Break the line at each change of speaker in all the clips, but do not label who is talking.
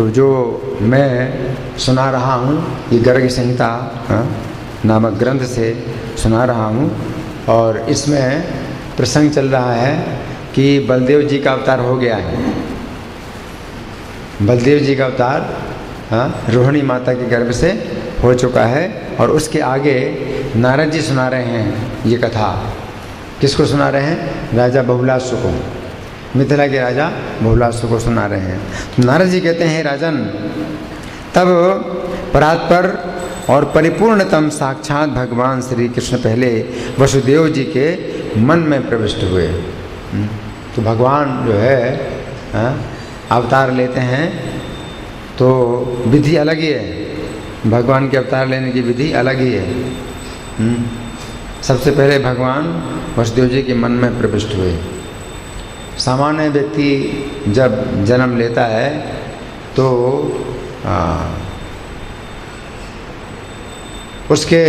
तो जो मैं सुना रहा हूँ ये गर्ग संहिता नामक ग्रंथ से सुना रहा हूँ, और इसमें प्रसंग चल रहा है कि बलदेव जी का अवतार हो गया है। बलदेव जी का अवतार रोहिणी माता के गर्भ से हो चुका है, और उसके आगे नारद जी सुना रहे हैं ये कथा। किसको सुना रहे हैं? राजा बहुलासु को, मिथिला के राजा बहुलासु को सुना रहे हैं। नारद जी कहते हैं, राजन, तब परात्पर और परिपूर्णतम साक्षात भगवान श्री कृष्ण पहले वसुदेव जी के मन में प्रविष्ट हुए। तो भगवान जो है अवतार लेते हैं तो विधि अलग ही है। भगवान के अवतार लेने की विधि अलग ही है। सबसे पहले भगवान वसुदेव जी के मन में प्रविष्ट हुए। सामान्य व्यक्ति जब जन्म लेता है तो उसके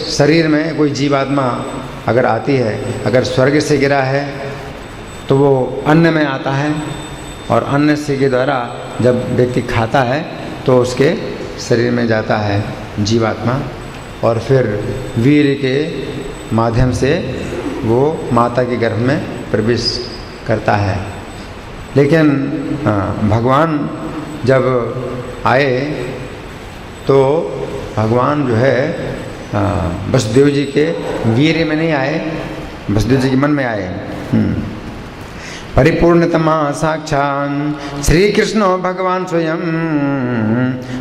शरीर में कोई जीवात्मा अगर आती है, अगर स्वर्ग से गिरा है तो वो अन्न में आता है, और अन्न से के द्वारा जब व्यक्ति खाता है तो उसके शरीर में जाता है जीवात्मा, और फिर वीर के माध्यम से वो माता के गर्भ में प्रवेश करता है। लेकिन भगवान जब आए तो भगवान जो है वसुदेव जी के वीर्य में नहीं आए, वसुदेव जी के मन में आए। परिपूर्णतमा साक्षात् श्री कृष्ण भगवान स्वयं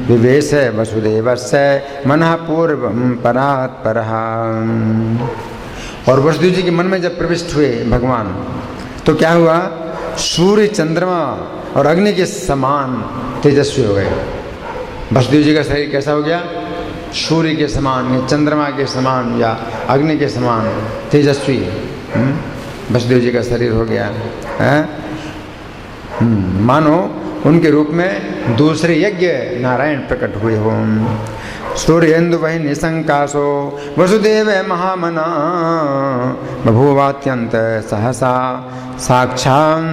विवेश वसुदेवस्य मनः पूर्वं परात् परः। और वसुदेव जी के मन में जब प्रविष्ट हुए भगवान तो क्या हुआ? सूर्य, चंद्रमा और अग्नि के समान तेजस्वी हो गए। वसुदेव जी का शरीर कैसा हो गया? सूर्य के समान या चंद्रमा के समान या अग्नि के समान तेजस्वी वसुदेव जी का शरीर हो गया है। मानो उनके रूप में दूसरे यज्ञ नारायण प्रकट हुए हो। सूर्येन्दु वही निशंकासो वसुदेव महामना बभूवात्यंत सहसा साक्षात्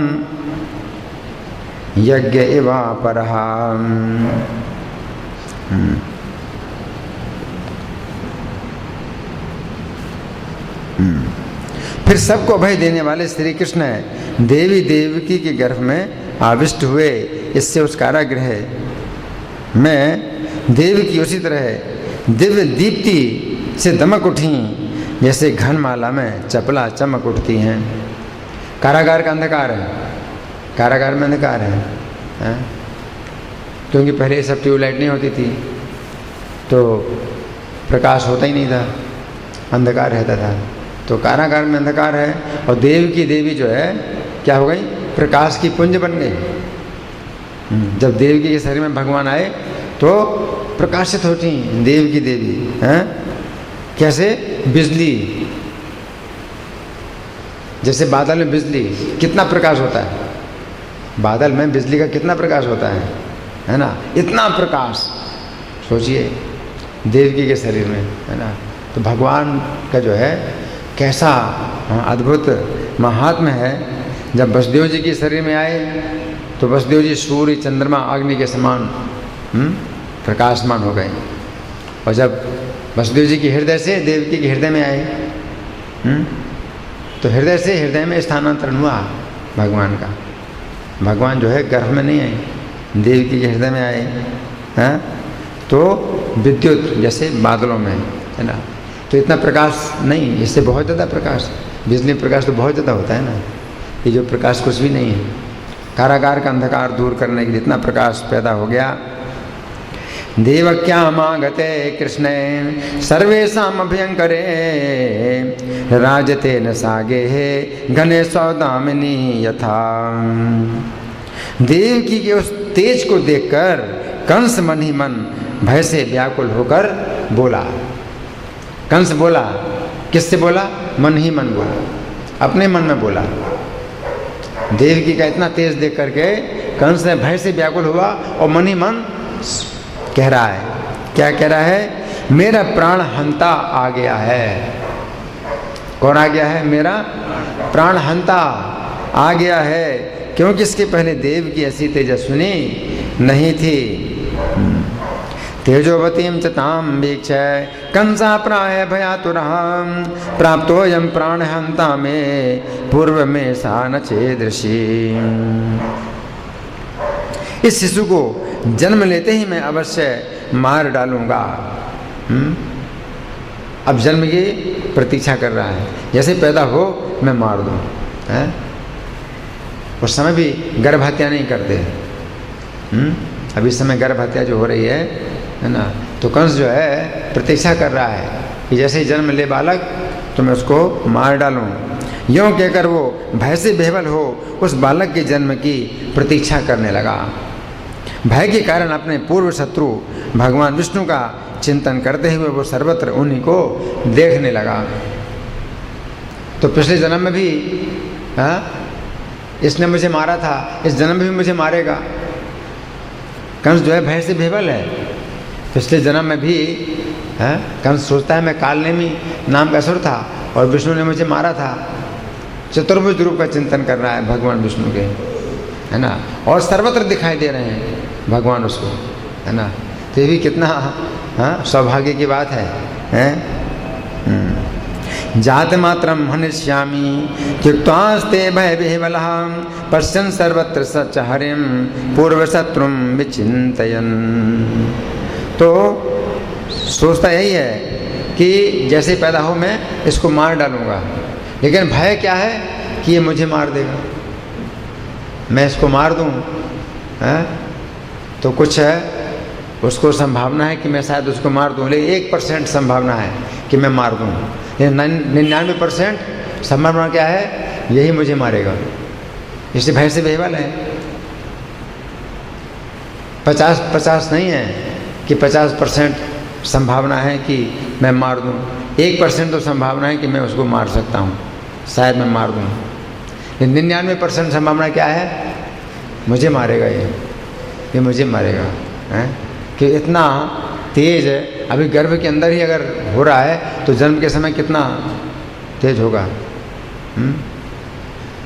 यज्ञ एवा परः। फिर सबको अभय देने वाले श्री कृष्ण देवी देवकी के गर्भ में आविष्ट हुए। इससे उस कारागृह में देवकी उसी तरह दिव्य दीप्ति से दमक उठी जैसे घनमाला में चपला चमक उठती हैं। कारागार का अंधकार है, कारागार में अंधकार है, क्योंकि पहले सब ट्यूबलाइट नहीं होती थी तो प्रकाश होता ही नहीं था, अंधकार रहता था। तो कारागार में अंधकार है, और देव की देवी जो है क्या हो गई? प्रकाश की पुंज बन गई। जब देवकी के शरीर में भगवान आए तो प्रकाशित होती देव की देवी हैं। कैसे? बिजली, जैसे बादल में बिजली कितना प्रकाश होता है, बादल में बिजली का कितना प्रकाश होता है ना? इतना प्रकाश सोचिए देवकी के शरीर में, है ना? तो भगवान का जो है कैसा अद्भुत महात्म्य है। जब वसुदेव जी के शरीर में आए तो वसुदेव जी सूर्य, चंद्रमा, अग्नि के समान प्रकाशमान हो गए, और जब वसुदेव जी के हृदय से देवकी के हृदय में आए तो हृदय से हृदय में स्थानांतरण हुआ भगवान का। भगवान जो है गर्भ में नहीं आए, देवकी के हृदय में आए हैं। तो विद्युत जैसे बादलों में, है ना? तो इतना प्रकाश नहीं, इससे बहुत ज़्यादा प्रकाश, बिजली प्रकाश तो बहुत ज़्यादा होता है ना, ये जो प्रकाश कुछ भी नहीं है। कारागार का अंधकार दूर करने के लिए इतना प्रकाश पैदा हो गया। देवक्यामागते कृष्णे सर्वेषाम् अभयंकरे राजते न सागे घने सौदामिनी यथा। देवकी के उस तेज को देखकर कंस मन ही मन भय से व्याकुल होकर बोला। कंस बोला, किससे बोला? मन ही मन बोला, अपने मन में बोला। देवकी का इतना तेज देख करके कंस ने भय से व्याकुल हुआ और मन ही मन कह रहा है, क्या कह रहा है? मेरा प्राण हंता आ गया है। कौन आ गया है? मेरा प्राण हंता आ गया है। क्योंकि इसके पहले देव की ऐसी तेजस्विनी नहीं थी। तेजोवतीं च तां वीक्ष्य कंसा प्राय भयातुरः प्राप्तोऽयं प्राणहन्ता मे पूर्व में सा न चेदृशी। इस शिशु को जन्म लेते ही मैं अवश्य मार डालूंगा। अब जन्म की प्रतीक्षा कर रहा है, जैसे पैदा हो मैं मार दूं। उस समय भी गर्भ हत्या नहीं करते। अभी इस समय गर्भ हत्या जो हो रही है ना, तो कंस जो है प्रतीक्षा कर रहा है कि जैसे ही जन्म ले बालक तो मैं उसको मार डालूं। यूँ कहकर वो भय से बेहवल हो उस बालक के जन्म की प्रतीक्षा करने लगा। भय के कारण अपने पूर्व शत्रु भगवान विष्णु का चिंतन करते हुए वो सर्वत्र उन्हीं को देखने लगा। तो पिछले जन्म में भी इसने मुझे मारा था, इस जन्म में भी मुझे मारेगा। कंस जो है भय से बेहवल है। पिछले जन्म में भी कंस सोचता है मैं कालनेमी नाम का असुर था और विष्णु ने मुझे मारा था। चतुर्भुज रूप का चिंतन कर रहा है भगवान विष्णु के, है ना, और सर्वत्र दिखाई दे रहे हैं भगवान उसको, है ना। तो ये भी कितना सौभाग्य की बात है? जात मात्रम हनिष्यामी त्युक्तास्ते भय विह्वलः पश्यन् सर्वत्र सच हरिं पूर्व शत्रुं विचिन्तयन्। तो सोचता यही है कि जैसे पैदा हो मैं इसको मार डालूंगा, लेकिन भय क्या है कि ये मुझे मार देगा। मैं इसको मार दूं तो कुछ है उसको संभावना है कि मैं शायद उसको मार दूं, लेकिन 1% संभावना है कि मैं मार दूं। 99% संभावना क्या है, यही मुझे मारेगा। इसलिए भय से बेहवल है। 50-50 नहीं है कि 50% संभावना है कि मैं मार दूं, 1% तो संभावना है कि मैं उसको मार सकता हूं, शायद मैं मार दूं। 99% संभावना क्या है, मुझे मारेगा ये मुझे मारेगा। कि इतना तेज है, अभी गर्भ के अंदर ही अगर हो रहा है तो जन्म के समय कितना तेज होगा।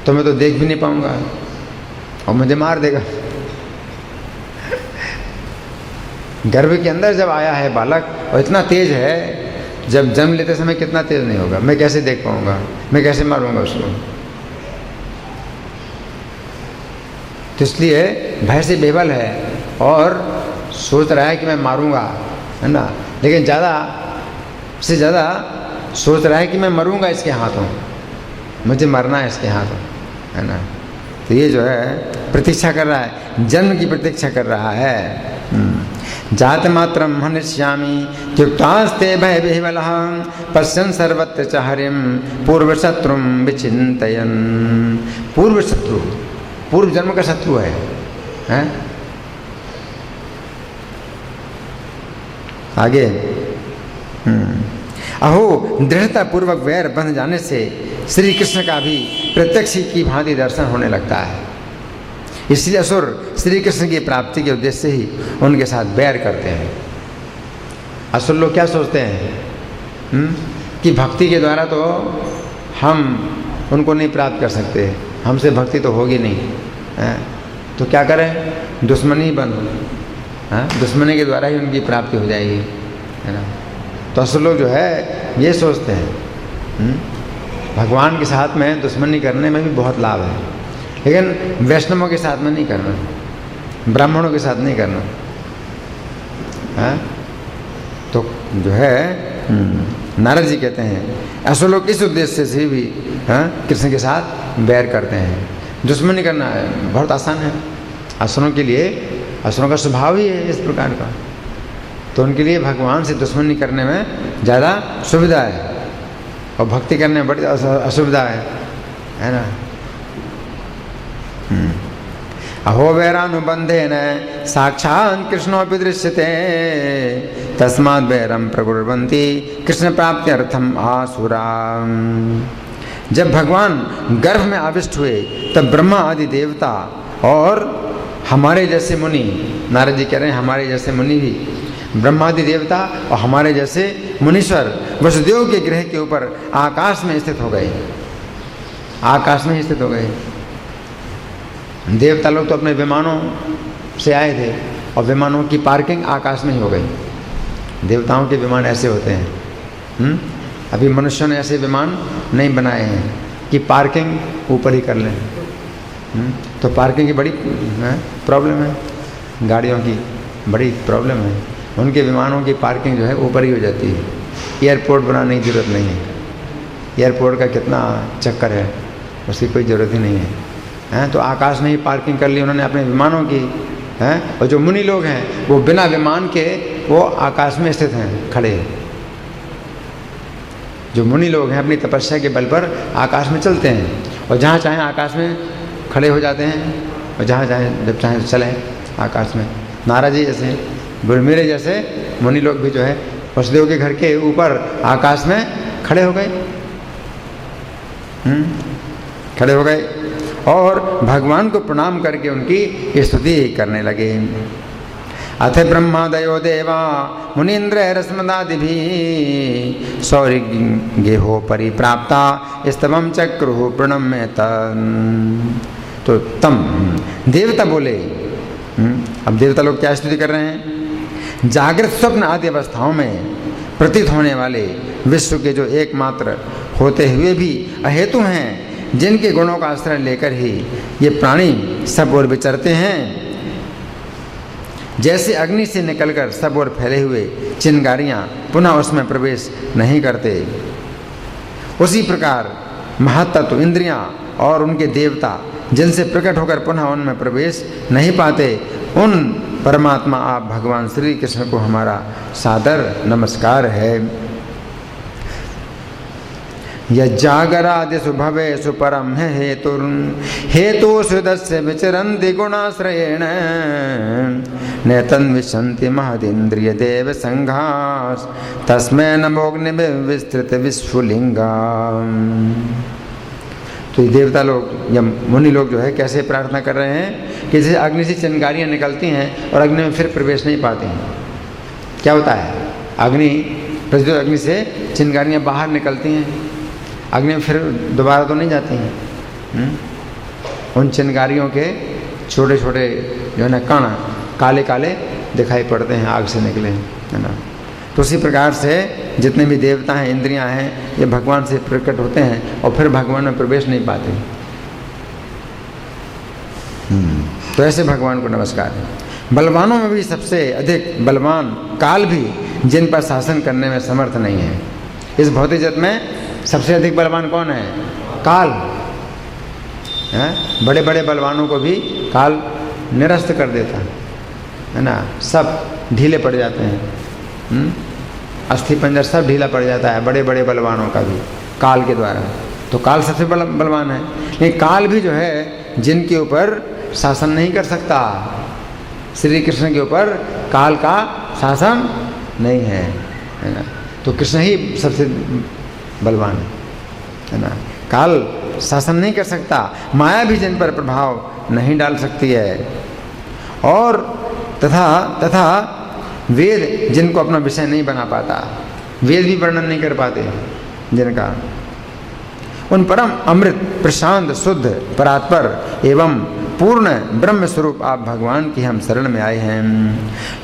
तो मैं तो देख भी नहीं पाऊंगा और मुझे मार देगा। गर्भ के अंदर जब आया है बालक और इतना तेज है, जब जन्म लेते समय कितना तेज नहीं होगा, मैं कैसे देख पाऊंगा, मैं कैसे मारूंगा उसको। तो इसलिए भय से बेबल है और सोच रहा है कि मैं मारूंगा, है ना, लेकिन ज़्यादा से ज़्यादा सोच रहा है कि मैं मरूंगा इसके हाथों, मुझे मरना है इसके हाथों, है ना। तो ये जो है प्रतीक्षा कर रहा है, जन्म की प्रतीक्षा कर रहा है। जात मात्रम हनिष्यामी त्युक्तास्ते भय विह्वलः पश्यन् सर्वत्र च हरिं पूर्व शत्रुं विचिन्तयन्। पूर्व शत्रु, पूर्व जन्म का शत्रु है, हैं? आगे अहो दृढ़ता पूर्वक वैर बंध जाने से श्री कृष्ण का भी प्रत्यक्ष की भांति दर्शन होने लगता है। इसलिए असुर श्री कृष्ण की प्राप्ति के उद्देश्य से ही उनके साथ बैर करते हैं। असुर लोग क्या सोचते हैं कि भक्ति के द्वारा तो हम उनको नहीं प्राप्त कर सकते, हमसे भक्ति तो होगी नहीं, तो क्या करें, दुश्मनी बन, दुश्मनी के द्वारा ही उनकी प्राप्ति हो जाएगी, है ना। तो असुर लोग जो है ये सोचते हैं भगवान के साथ में दुश्मनी करने में भी बहुत लाभ है, लेकिन वैष्णवों के साथ में नहीं करना, ब्राह्मणों के साथ नहीं करना, तो जो है नारद जी कहते हैं असुर लोग इस उद्देश्य से भी कृष्ण के साथ बैर करते हैं। दुश्मनी करना बहुत आसान है असुरों के लिए, असुरों का स्वभाव ही है इस प्रकार का, तो उनके लिए भगवान से दुश्मनी करने में ज़्यादा सुविधा है और भक्ति करने में बड़ी असुविधा है ना। अहो वैरानुबंधेन साक्षात् कृष्णोऽपि दृश्यते तस्माद् वैरं प्रकुर्वन्ति कृष्ण प्राप्त्यर्थम आसुरा। जब भगवान गर्भ में आविष्ट हुए तब ब्रह्मा आदि देवता और हमारे जैसे मुनि, नारद जी कह रहे हैं हमारे जैसे मुनि भी, ब्रह्मादि देवता और हमारे जैसे मुनीश्वर वसुदेव के ग्रह के ऊपर आकाश में स्थित हो गए, आकाश में ही स्थित हो गए। देवता लोग तो अपने विमानों से आए थे और विमानों की पार्किंग आकाश में ही हो गई। देवताओं के विमान ऐसे होते हैं। अभी मनुष्यों ने ऐसे विमान नहीं बनाए हैं कि पार्किंग ऊपर ही कर लें। तो पार्किंग की बड़ी प्रॉब्लम है, गाड़ियों की बड़ी प्रॉब्लम है। उनके विमानों की पार्किंग जो है ऊपर ही हो जाती है। एयरपोर्ट बनाने की ज़रूरत नहीं है। एयरपोर्ट का कितना चक्कर है, उसकी कोई ज़रूरत ही नहीं है। तो आकाश में ही पार्किंग कर ली उन्होंने अपने विमानों की। और जो मुनि लोग हैं वो बिना विमान के वो आकाश में स्थित हैं, खड़े। जो मुनि लोग हैं अपनी तपस्या के बल पर आकाश में चलते हैं और जहाँ चाहें आकाश में खड़े हो जाते हैं और जहाँ चाहें जब चाहें चलें आकाश में। नारद जी जैसे, बुलमेरे जैसे मुनि लोग भी जो है वसुदेव के घर के ऊपर आकाश में खड़े हो गए। खड़े हो गए और भगवान को प्रणाम करके उनकी स्तुति करने लगे। अथ ब्रह्मादयो देवा मुनीन्द्र रश्मदादिभि सौरि गेहो परिप्राप्ता स्तवम चक्रु प्रणम्य तो तम देवता बोले। अब देवता लोग क्या स्तुति कर रहे हैं? जागृत स्वप्न आदि अवस्थाओं में प्रतीत होने वाले विश्व के जो एकमात्र होते हुए भी अहेतु हैं, जिनके गुणों का आश्रय लेकर ही ये प्राणी सब ओर विचरते हैं, जैसे अग्नि से निकलकर सब ओर फैले हुए चिंगारियाँ पुनः उसमें प्रवेश नहीं करते, उसी प्रकार महत्तत्व इंद्रियाँ और उनके देवता जिनसे प्रकट होकर पुनः उनमें प्रवेश नहीं पाते, उन परमात्मा आप भगवान श्री कृष्ण को हमारा सादर नमस्कार है। यज्जागरादिषु भवेषु परम है हेतु सुदस्य विचरन्ति गुणाश्रयेण नेतन्विशन्ति महदिन्द्रिय देव संघास तस्मै नमोऽग्नि विस्तृत विस्फुलिंगा। तो ये देवता लोग या मुनि लोग जो है कैसे प्रार्थना कर रहे हैं कि जैसे अग्नि से चिंगारियाँ निकलती हैं और अग्नि में फिर प्रवेश नहीं पाती हैं। क्या होता है? अग्नि प्रज्वलित अग्नि से चिंगारियाँ बाहर निकलती हैं, अग्नि में फिर दोबारा तो नहीं जाती हैं। उन चिंगारियों के छोटे छोटे जो है ना कण काले काले दिखाई पड़ते हैं, आग से निकले हैं, है ना। तो उसी प्रकार से जितने भी देवता हैं, इंद्रियां हैं, ये भगवान से प्रकट होते हैं और फिर भगवान में प्रवेश नहीं पाते। तो ऐसे भगवान को नमस्कार है। बलवानों में भी सबसे अधिक बलवान काल भी जिन पर शासन करने में समर्थ नहीं है। इस भौतिक जगत में सबसे अधिक बलवान कौन है? काल है। बड़े बड़े बलवानों को भी काल निरस्त कर देता है ना। सब ढीले पड़ जाते हैं। अस्थि पंजर सब ढीला पड़ जाता है बड़े बड़े बलवानों का भी काल के द्वारा। तो काल सबसे बलवान है। लेकिन काल भी जो है जिनके ऊपर शासन नहीं कर सकता, श्री कृष्ण के ऊपर काल का शासन नहीं है ना। तो कृष्ण ही सबसे बलवान है ना। काल शासन नहीं कर सकता, माया भी जिन पर प्रभाव नहीं डाल सकती है, और तथा वेद जिनको अपना विषय नहीं बना पाता, वेद भी वर्णन नहीं कर पाते जिनका, उन परम अमृत प्रशांत शुद्ध परात्पर एवं पूर्ण ब्रह्म स्वरूप आप भगवान की हम शरण में आए हैं।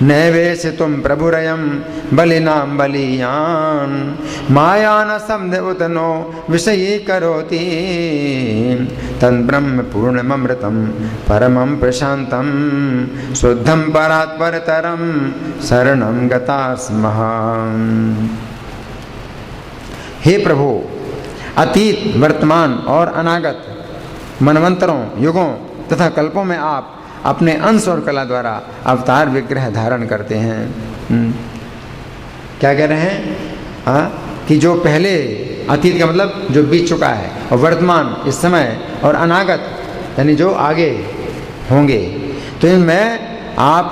नैवेश तुम प्रभुरयम बलिनाम बलियान मायान शब्द उतनो विषयी करोति तन ब्रह्म पूर्णमृतम परमं प्रशांतम शुद्धम परात्परतरम शरणं गता स्मः। हे प्रभु, अतीत वर्तमान और अनागत मनवंतरों युगों तथा कल्पों में आप अपने अंश और कला द्वारा अवतार विग्रह धारण करते हैं। क्या कह रहे हैं? कि जो पहले, अतीत का मतलब जो बीत चुका है, और वर्तमान इस समय, और अनागत यानी जो आगे होंगे, तो इनमें आप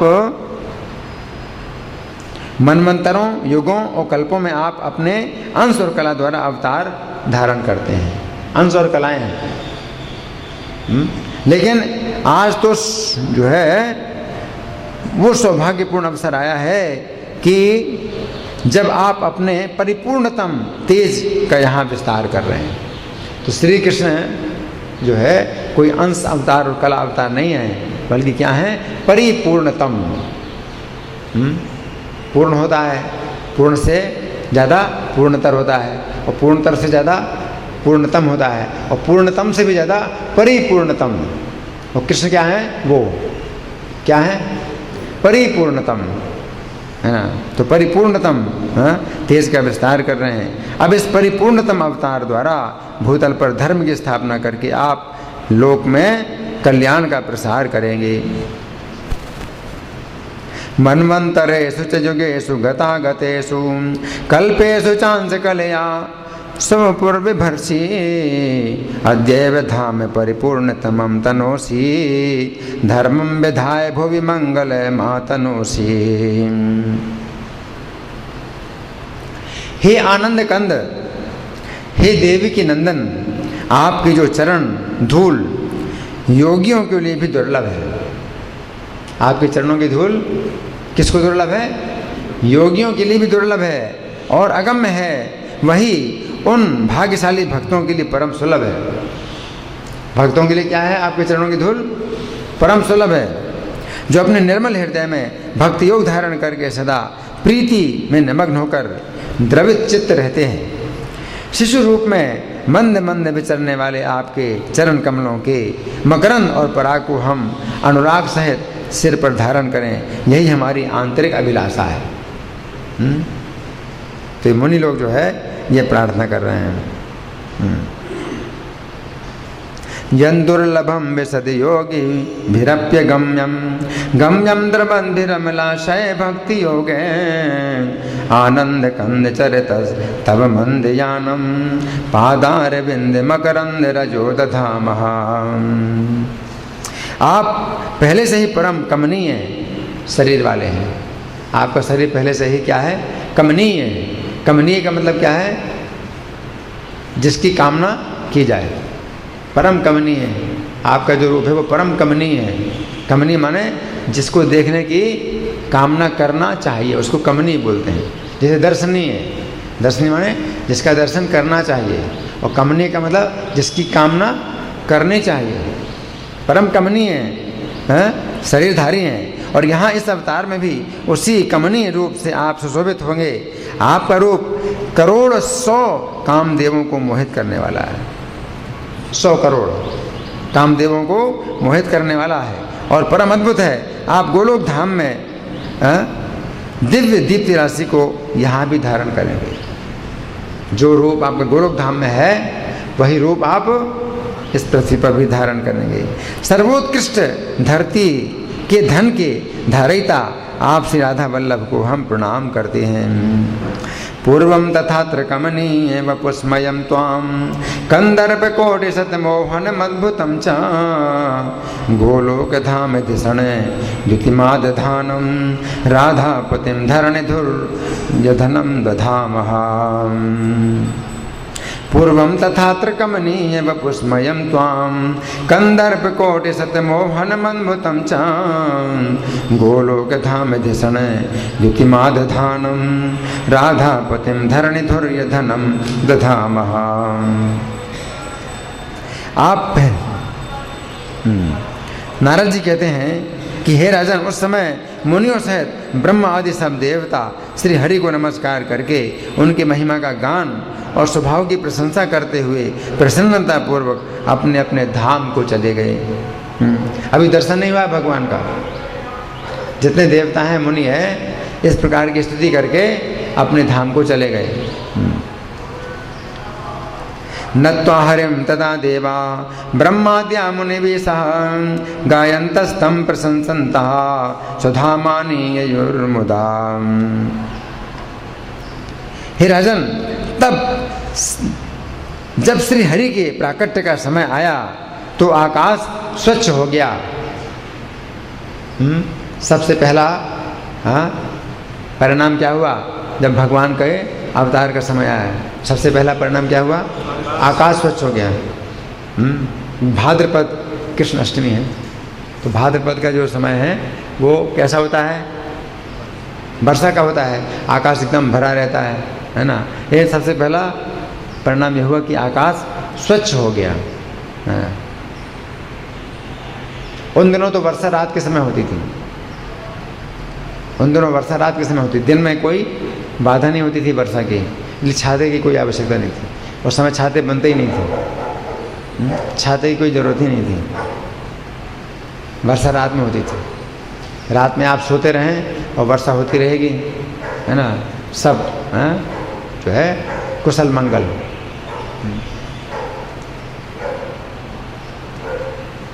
मनवंतरों युगों और कल्पों में आप अपने अंश और कला द्वारा अवतार धारण करते हैं। अंश और कलाएं हैं। लेकिन आज तो जो है वो सौभाग्यपूर्ण अवसर आया है कि जब आप अपने परिपूर्णतम तेज का यहाँ विस्तार कर रहे हैं। तो श्री कृष्ण जो है कोई अंश अवतार और कला अवतार नहीं है, बल्कि क्या है, परिपूर्णतम। पूर्ण होता है, पूर्ण से ज़्यादा पूर्णतर होता है, और पूर्णतर से ज़्यादा पूर्णतम होता है, और पूर्णतम से भी ज़्यादा परिपूर्णतम। और कृष्ण क्या है, वो क्या है, परिपूर्णतम, है ना। तो परिपूर्णतम तेज का विस्तार कर रहे हैं। अब इस परिपूर्णतम अवतार द्वारा भूतल पर धर्म की स्थापना करके आप लोक में कल्याण का प्रसार करेंगे। मन्वंतरेषु च युगेषु गतागतेषु कल्पेषु चांस कलया स्वपूर्विभर्षि अद्यैव धाम परिपूर्णतमं तनोषि धर्मं विधाय भुवि मंगलमातनोषि। हे आनंद कंद, हे देवी की नंदन, आपकी जो चरण धूल योगियों के लिए भी दुर्लभ है। आपके चरणों की धूल किसको दुर्लभ है, योगियों के लिए भी दुर्लभ है और अगम्य है। वही उन भाग्यशाली भक्तों के लिए परम सुलभ है। भक्तों के लिए क्या है, आपके चरणों की धूल परम सुलभ है, जो अपने निर्मल हृदय में भक्ति योग धारण करके सदा प्रीति में निमग्न होकर द्रवित चित्त रहते हैं। शिशु रूप में मंद मंद विचरने वाले आपके चरण कमलों के मकरंद और पराग को हम अनुराग सहित सिर पर धारण करें, यही हमारी आंतरिक अभिलाषा है। तो ये मुनि लोग जो है ये प्रार्थना कर रहे हैं। यं दुर्लभम विशद योगी भिरप्य गम्यम गम्यम द्रबंधिरमलाशय भक्ति योगे आनंद कंद चरित तब मंदयानम पादार बिंद मकरंद रजो दधामहा। आप पहले से ही परम कमनीय शरीर वाले हैं। आपका शरीर पहले से ही क्या है, कमनीय है। कमनीय का मतलब क्या है, जिसकी कामना की जाए, परम कमनीय है। आपका जो रूप है वो परम कमनीय है। कमनीय माने जिसको देखने की कामना करना चाहिए, उसको कमनीय बोलते हैं। जैसे दर्शनीय है, दर्शनीय माने जिसका दर्शन करना चाहिए, और कमनीय का मतलब जिसकी कामना करनी चाहिए। परम कमनीय है, शरीरधारी हैं। और यहाँ इस अवतार में भी उसी कमनीय रूप से आप सुशोभित होंगे। आपका रूप करोड़ 100 कामदेवों को मोहित करने वाला है। 100 करोड़ कामदेवों को मोहित करने वाला है और परम अद्भुत है। आप गोलोक धाम में दिव्य दीप्ति राशि को यहाँ भी धारण करेंगे। जो रूप आपके गोलोक धाम में है वही रूप आप इस पृथ्वी पर भी धारण करेंगे। सर्वोत्कृष्ट धरती के धन के धारिता आप श्री राधा वल्लभ को हम प्रणाम करते हैं। पूर्वम तथात्र कमनीय वपुस्मयं त्वां कंदर्प कोटि शतमोहन मद्भुतं च गोलोक धाम दिशण द्युतिमाद धानम राधापतिं धरणिधुर यधनं दधामहा। पूर्वं तथात्र कमनीय वपुस्मयं त्वां कंदर्प कोटि शतमोहन मद्भुतं च गोलोक धाम दिशण द्युतिमाद धानम राधापतिं धरणिधुर्य धनम दधामहा। आप नारद जी कहते हैं कि हे राजन, उस समय मुनियों सहित ब्रह्मा आदि सब देवता श्री हरि को नमस्कार करके उनकी महिमा का गान और स्वभाव की प्रशंसा करते हुए प्रसन्नता पूर्वक अपने अपने धाम को चले गए। अभी दर्शन नहीं हुआ भगवान का। जितने देवता हैं, मुनि हैं, इस प्रकार की स्तुति करके अपने धाम को चले गए। नत्वा हरिं तदा देवा ब्रह्माद्या मुनिभिः गायन्तस्तं प्रशंसन्तः सुधामानि ययुर्मुदा। हे राजन, तब जब श्री हरि के प्राकट्य का समय आया तो आकाश स्वच्छ हो गया। सबसे पहला परिणाम क्या हुआ? जब भगवान के अवतार का समय आया, सबसे पहला परिणाम क्या हुआ? आकाश स्वच्छ हो गया। भाद्रपद कृष्ण अष्टमी है, तो भाद्रपद का जो समय है वो कैसा होता है? वर्षा का होता है। आकाश एकदम भरा रहता है ना। ये सबसे पहला परिणाम यह हुआ कि आकाश स्वच्छ हो गया। उन दिनों तो वर्षा रात के समय होती थी, उन दिनों वर्षा रात के समय होती थी, दिन में कोई बाधा नहीं होती थी वर्षा की, इसलिए छाते की कोई आवश्यकता नहीं थी। उस समय छाते बनते ही नहीं थे, छाते की कोई ज़रूरत ही नहीं थी। वर्षा रात में होती थी, रात में आप सोते रहें और वर्षा होती रहेगी, है ना, सब जो है कुशल मंगल।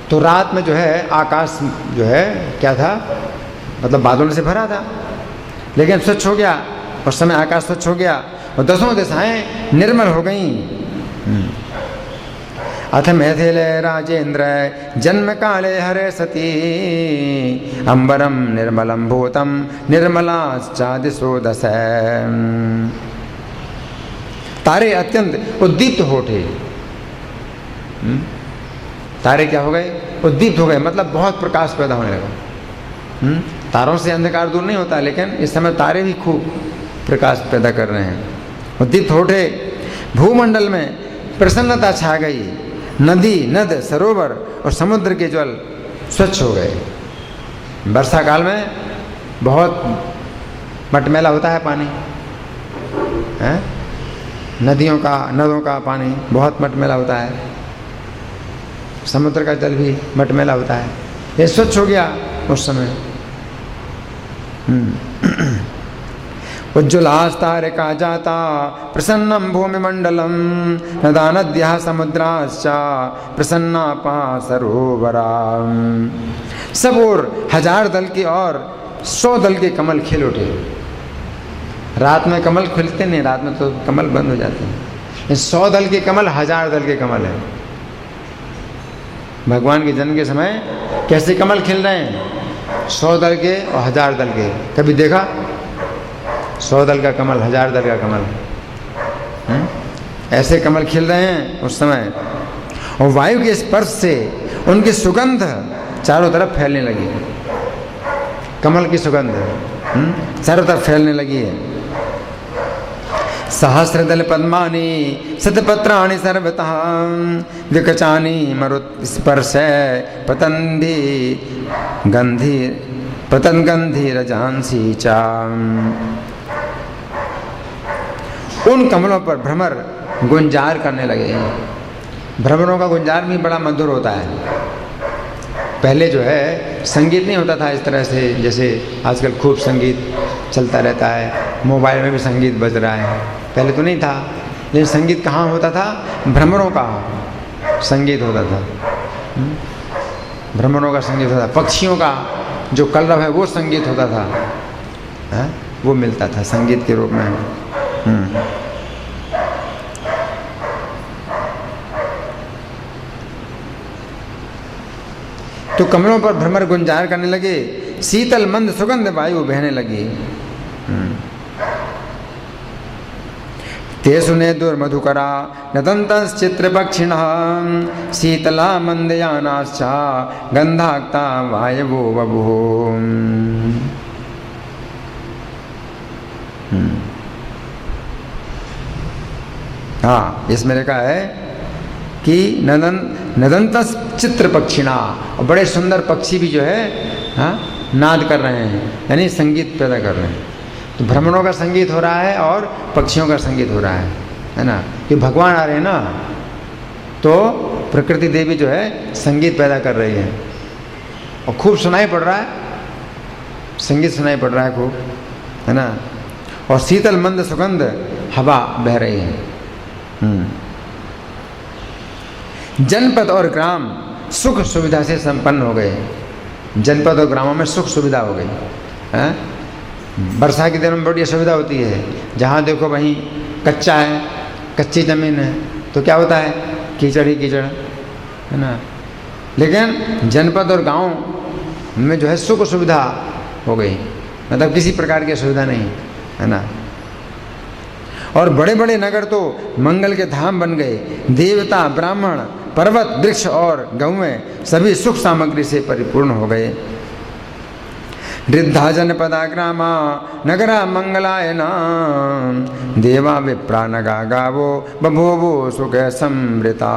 तो रात में जो है आकाश जो है क्या था, मतलब बादलों से भरा था, लेकिन स्वच्छ हो गया, उस समय आकाश स्वच्छ हो गया और दसों दिशाएं निर्मल हो गईं। अथ मैथिले राजेंद्र जन्म काले हरे सती अंबरम निर्मलम भूतम निर्मलाश्चादिशो दश। तारे अत्यंत उद्दीप्त हो उठे। तारे क्या हो गए, उद्दीप्त हो गए, मतलब बहुत प्रकाश पैदा होने लगा। तारों से अंधकार दूर नहीं होता, लेकिन इस समय तारे भी खूब प्रकाश पैदा कर रहे हैं, उद्दीप्त हो उठे। भूमंडल में प्रसन्नता छा गई, नदी नद सरोवर और समुद्र के जल स्वच्छ हो गए। वर्षा काल में बहुत मटमैला होता है पानी, है? नदों का पानी बहुत मटमैला होता है, समुद्र का जल भी मटमैला होता है, ये स्वच्छ हो गया उस समय। उज्ज्वलास्तारिका जाता प्रसन्नम भूमिमंडलम नदा नद्यः समुद्राश्च प्रसन्नापा सरोवरा। सब ओर 1000 दल के और 100 दल के कमल खिल उठे। रात में कमल खिलते नहीं, रात में तो कमल बंद हो जाते हैं। 100 दल के कमल 1000 दल के कमल हैं। भगवान के जन्म के समय कैसे कमल खिल रहे हैं, 100 दल के और 1000 दल के। कभी देखा 100 दल का कमल, 1000 दल का कमल, ऐसे कमल खिल रहे हैं उस समय। और वायु के स्पर्श से उनकी सुगंध चारों तरफ फैलने लगी। कमल की सुगंध चारों तरफ फैलने लगी है। सहस्रदल पद्मानि शतपत्राणि सर्वतः विकचानि मरुत्स्पर्श पतन्ति गंधी रजांसी चा। उन कमलों पर भ्रमर गुंजार करने लगे। भ्रमरों का गुंजार भी बड़ा मधुर होता है। पहले जो है संगीत नहीं होता था इस तरह से, जैसे आजकल खूब संगीत चलता रहता है, मोबाइल में भी संगीत बज रहा है, पहले तो नहीं था। लेकिन संगीत कहाँ होता था, भ्रमरों का संगीत होता था। भ्रमरों का संगीत होता था, पक्षियों का जो कलरव है वो संगीत होता था, है? वो मिलता था संगीत के रूप में। तो कमलों पर भ्रमर गुंजार करने लगे, शीतल मंद सुगंध वायु बहने लगी। ते सुने दुर्मधुकरा नदन्तश्चित्र पक्षिणः शीतला मंदयानाश्च गंधाक्ता वायवो बभुः। हाँ, इसमें लिखा है कि नदंत चित्र पक्षिणा, और बड़े सुंदर पक्षी भी जो है हाँ नाद कर रहे हैं, यानी संगीत पैदा कर रहे हैं। तो भ्रमरों का संगीत हो रहा है और पक्षियों का संगीत हो रहा है ना, कि भगवान आ रहे हैं ना, तो प्रकृति देवी जो है संगीत पैदा कर रही है और खूब सुनाई पड़ रहा है, संगीत सुनाई पड़ रहा है खूब, है ना। और शीतल मंद सुगंध हवा बह रही है। जनपद और ग्राम सुख सुविधा से संपन्न हो गए। जनपद और ग्रामों में सुख सुविधा हो गई है। वर्षा के दिनों में बड़ी सुविधा होती है, जहाँ देखो वहीं कच्चा है, कच्ची ज़मीन है, तो क्या होता है, कीचड़ ही कीचड़, है ना। लेकिन जनपद और गांव में जो है सुख सुविधा हो गई, मतलब किसी प्रकार की सुविधा नहीं, है ना। और बड़े बड़े नगर तो मंगल के धाम बन गए। देवता, ब्राह्मण, पर्वत, वृक्ष और गौएं सभी सुख सामग्री से परिपूर्ण हो गए। वृद्धा जनपदा ग्रामा नगरा मंगलायना देवा विप्रा नगा गावो बभोवो सुख समृता।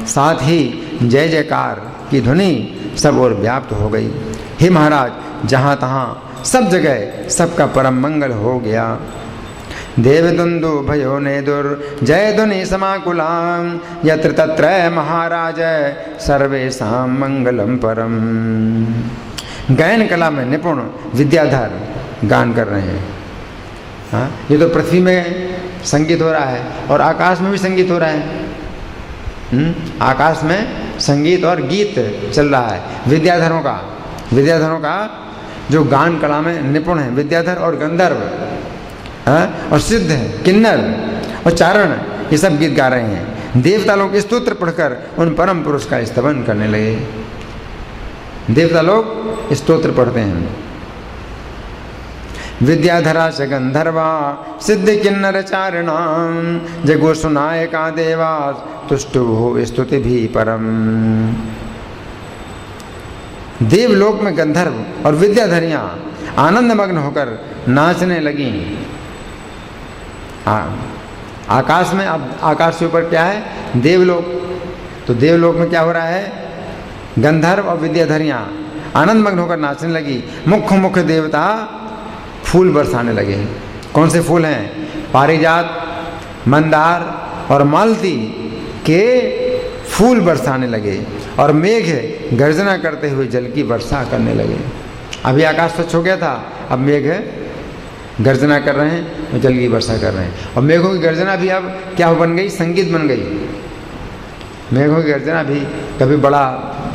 साथ ही जय जयकार की ध्वनि सब ओर व्याप्त हो गई। हे महाराज, जहाँ तहाँ सब जगह सबका परम मंगल हो गया। देवदुंदु भयो नेदुर जय ध्वनि समाकुला यत्र तत्र महाराज सर्वेषां मंगलम परम। गायन कला में निपुण विद्याधर गान कर रहे हैं। हाँ, ये तो पृथ्वी में संगीत हो रहा है और आकाश में भी संगीत हो रहा है। आकाश में संगीत और गीत चल रहा है विद्याधरों का जो गान कला में निपुण है, विद्याधर और गंधर्व और सिद्ध है, किन्नर और चारण, ये सब गीत गा रहे हैं। देवता लोग स्तोत्र पढ़कर उन परम पुरुष का स्तवन करने लगे। देवता लोग स्तोत्र पढ़ते हैं। विद्याधरा च गंधर्वा सिद्ध किन्नर चारणा जगो सुनायका देवा तुष्टुभु स्तुति भी परम। देवलोक में गंधर्व और विद्याधरियां आनंद मग्न होकर नाचने लगी। आकाश में, अब आकाश के ऊपर क्या है? देवलोक। तो देवलोक में क्या हो रहा है? गंधर्व और विद्याधरियां आनंद मग्न होकर नाचने लगी। मुख्य मुख्य देवता फूल बरसाने लगे। कौन से फूल हैं? पारिजात, मंदार और मालती के फूल बरसाने लगे और मेघ गर्जना करते हुए जल की वर्षा करने लगे। अभी आकाश स्वच्छ हो गया था, अब मेघ गर्जना कर रहे हैं और जल की वर्षा कर रहे हैं। और मेघों की गर्जना भी अब क्या बन गई? संगीत बन गई। मेघों की गर्जना भी कभी बड़ा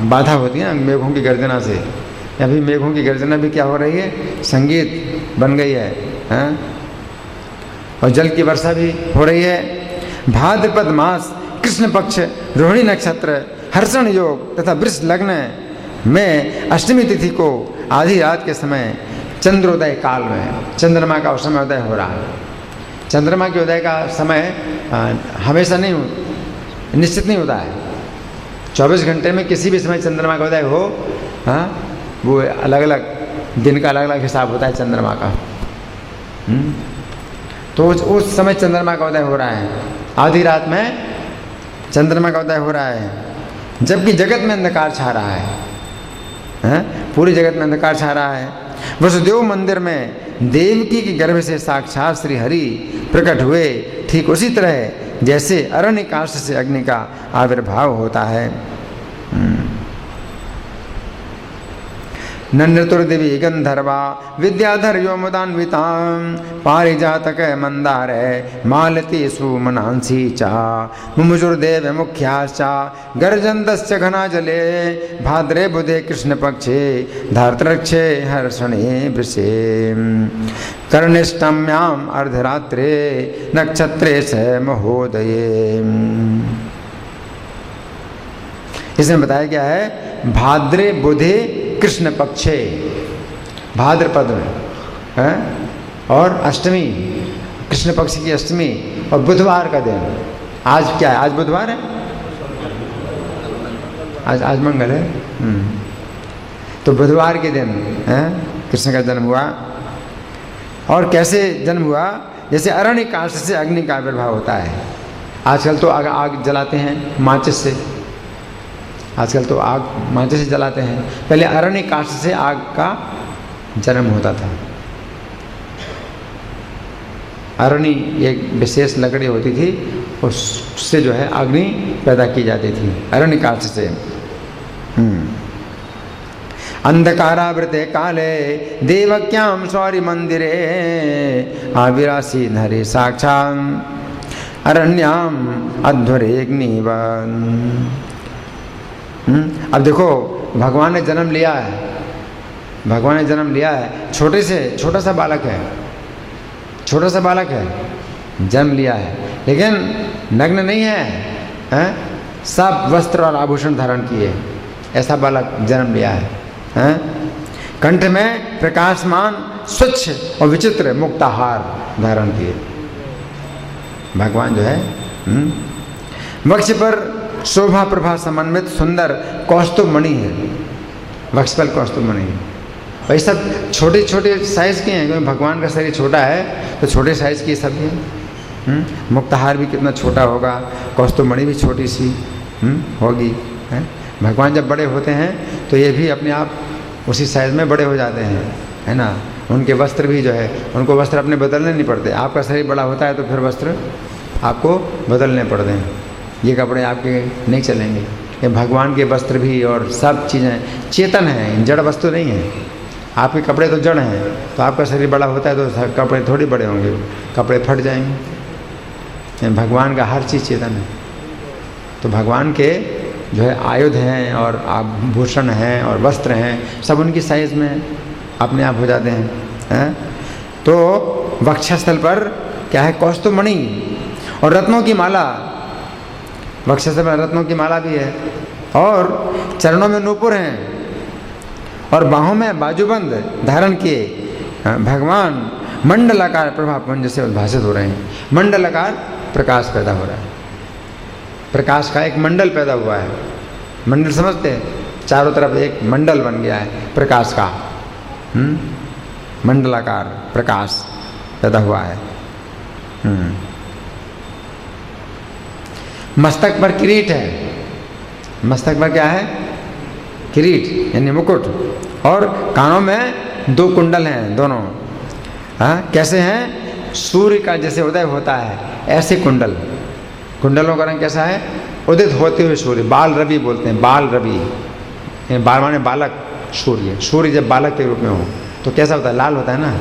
बाधा होती है मेघों की गर्जना से, अभी मेघों की गर्जना भी क्या हो रही है? संगीत बन गई है, हैं? और जल की वर्षा भी हो रही है। भाद्रपद मास कृष्ण पक्ष रोहिणी नक्षत्र हर्षण योग तथा वृष लग्न में अष्टमी तिथि को आधी रात के समय चंद्रोदय काल में चंद्रमा का उस समय उदय हो रहा है। चंद्रमा के उदय का समय हमेशा नहीं, निश्चित नहीं होता है। 24 घंटे में किसी भी समय चंद्रमा का उदय हो, हाँ, वो अलग अलग दिन का अलग अलग हिसाब होता है चंद्रमा का। तो उस समय चंद्रमा का उदय हो रहा है, आधी रात में चंद्रमा का उदय हो रहा है, जबकि जगत में अंधकार छा रहा है, पूरी जगत में अंधकार छा रहा है। वसुदेव मंदिर में देवकी के गर्भ से साक्षात श्री हरि प्रकट हुए, ठीक उसी तरह जैसे अरण्य काष्ठ से अग्नि का आविर्भाव होता है। नृतुर्दिवी गंधर्वा विद्याधर योमुदान्विता पारिजातक मंदार मालती सुमनांसी चा मुमुजुर्देव मुख्याश्चा गर्जन्तश्च घना जले भाद्रे बुधे कृष्ण पक्षे धार्तरक्षे हर्षणे वृषे कर्णिष्टम्याम अर्धरात्रे नक्षत्रे स महोदये। इसमें बताया गया है भाद्रे बुधे कृष्ण पक्षे, भाद्रपद में है, और अष्टमी कृष्ण पक्ष की अष्टमी और बुधवार का दिन। आज क्या है? आज बुधवार है, आज मंगल है। तो बुधवार के दिन है कृष्ण का जन्म हुआ। और कैसे जन्म हुआ? जैसे अरण्य काष्ठ से अग्नि का आविर्भाव होता है। आजकल तो आग जलाते हैं माचिस से, आजकल तो आग माचिस से जलाते हैं। पहले अरण्य काष्ठ से आग का जन्म होता था। अरण्य एक विशेष लकड़ी होती थी, उससे जो है अग्नि पैदा की जाती थी, अरण्य काष्ठ से। अंधकारावृते काले देवक्याम सौरी मंदिरे आविरासी हरे साक्षात् अरण्याम अध्वरेग्निवन। अब देखो, भगवान ने जन्म लिया है, भगवान ने जन्म लिया है, छोटा सा बालक है, छोटा सा बालक है, जन्म लिया है, लेकिन नग्न नहीं है, हैं? सब वस्त्र और आभूषण धारण किए, ऐसा बालक जन्म लिया है, हैं? कंठ में प्रकाशमान स्वच्छ और विचित्र मुक्ताहार धारण किए भगवान जो है। वक्ष पर शोभा प्रभा समन्वित सुंदर कौस्तुभ मणि है, वक्ष पर कौस्तुभ मणि है। और ये सब छोटे छोटे साइज़ के हैं, क्योंकि भगवान का शरीर छोटा है तो छोटे साइज़ की सब हैं। मुक्ताहार भी कितना छोटा होगा, कौस्तुभमणि भी छोटी सी होगी है। भगवान जब बड़े होते हैं तो ये भी अपने आप उसी साइज़ में बड़े हो जाते हैं, है ना। उनके वस्त्र भी जो है, उनको वस्त्र अपने बदलने नहीं पड़ते। आपका शरीर बड़ा होता है तो फिर वस्त्र आपको बदलने पड़ते हैं, ये कपड़े आपके नहीं चलेंगे। ये भगवान के वस्त्र भी और सब चीज़ें चेतन हैं, जड़ वस्तु नहीं है। आपके कपड़े तो जड़ हैं, तो आपका शरीर बड़ा होता है तो कपड़े थोड़ी बड़े होंगे, कपड़े फट जाएंगे। भगवान का हर चीज़ चेतन है। तो भगवान के जो है आयुध हैं और आभूषण हैं और वस्त्र हैं, सब उनकी साइज़ में अपने आप हो जाते हैं। तो वक्षस्थल पर क्या है, कौस्तुभमणि और रत्नों की माला, वक्षस्थल पर रत्नों की माला भी है, और चरणों में नूपुर हैं, और बाहों में बाजूबंद धारण किए भगवान मंडलाकार प्रभापुंज से उद्भासित हो रहे हैं। मंडलाकार प्रकाश पैदा हो रहा है, प्रकाश का एक मंडल पैदा हुआ है। मंडल समझते हैं, चारों तरफ एक मंडल बन गया है प्रकाश का। मंडलाकार प्रकाश पैदा हुआ है। मस्तक पर किरीट है, मस्तक पर क्या है, किरीट यानी मुकुट, और कानों में 2 कुंडल हैं दोनों। कैसे हैं, सूर्य का जैसे उदय होता है ऐसे कुंडल। कुंडलों का रंग कैसा है, उदित होते हुए सूर्य, बाल रवि बोलते हैं, बाल रवि, बाल माने बालक, सूर्य, सूर्य जब बालक के रूप में हो तो कैसा होता है, लाल होता है ना।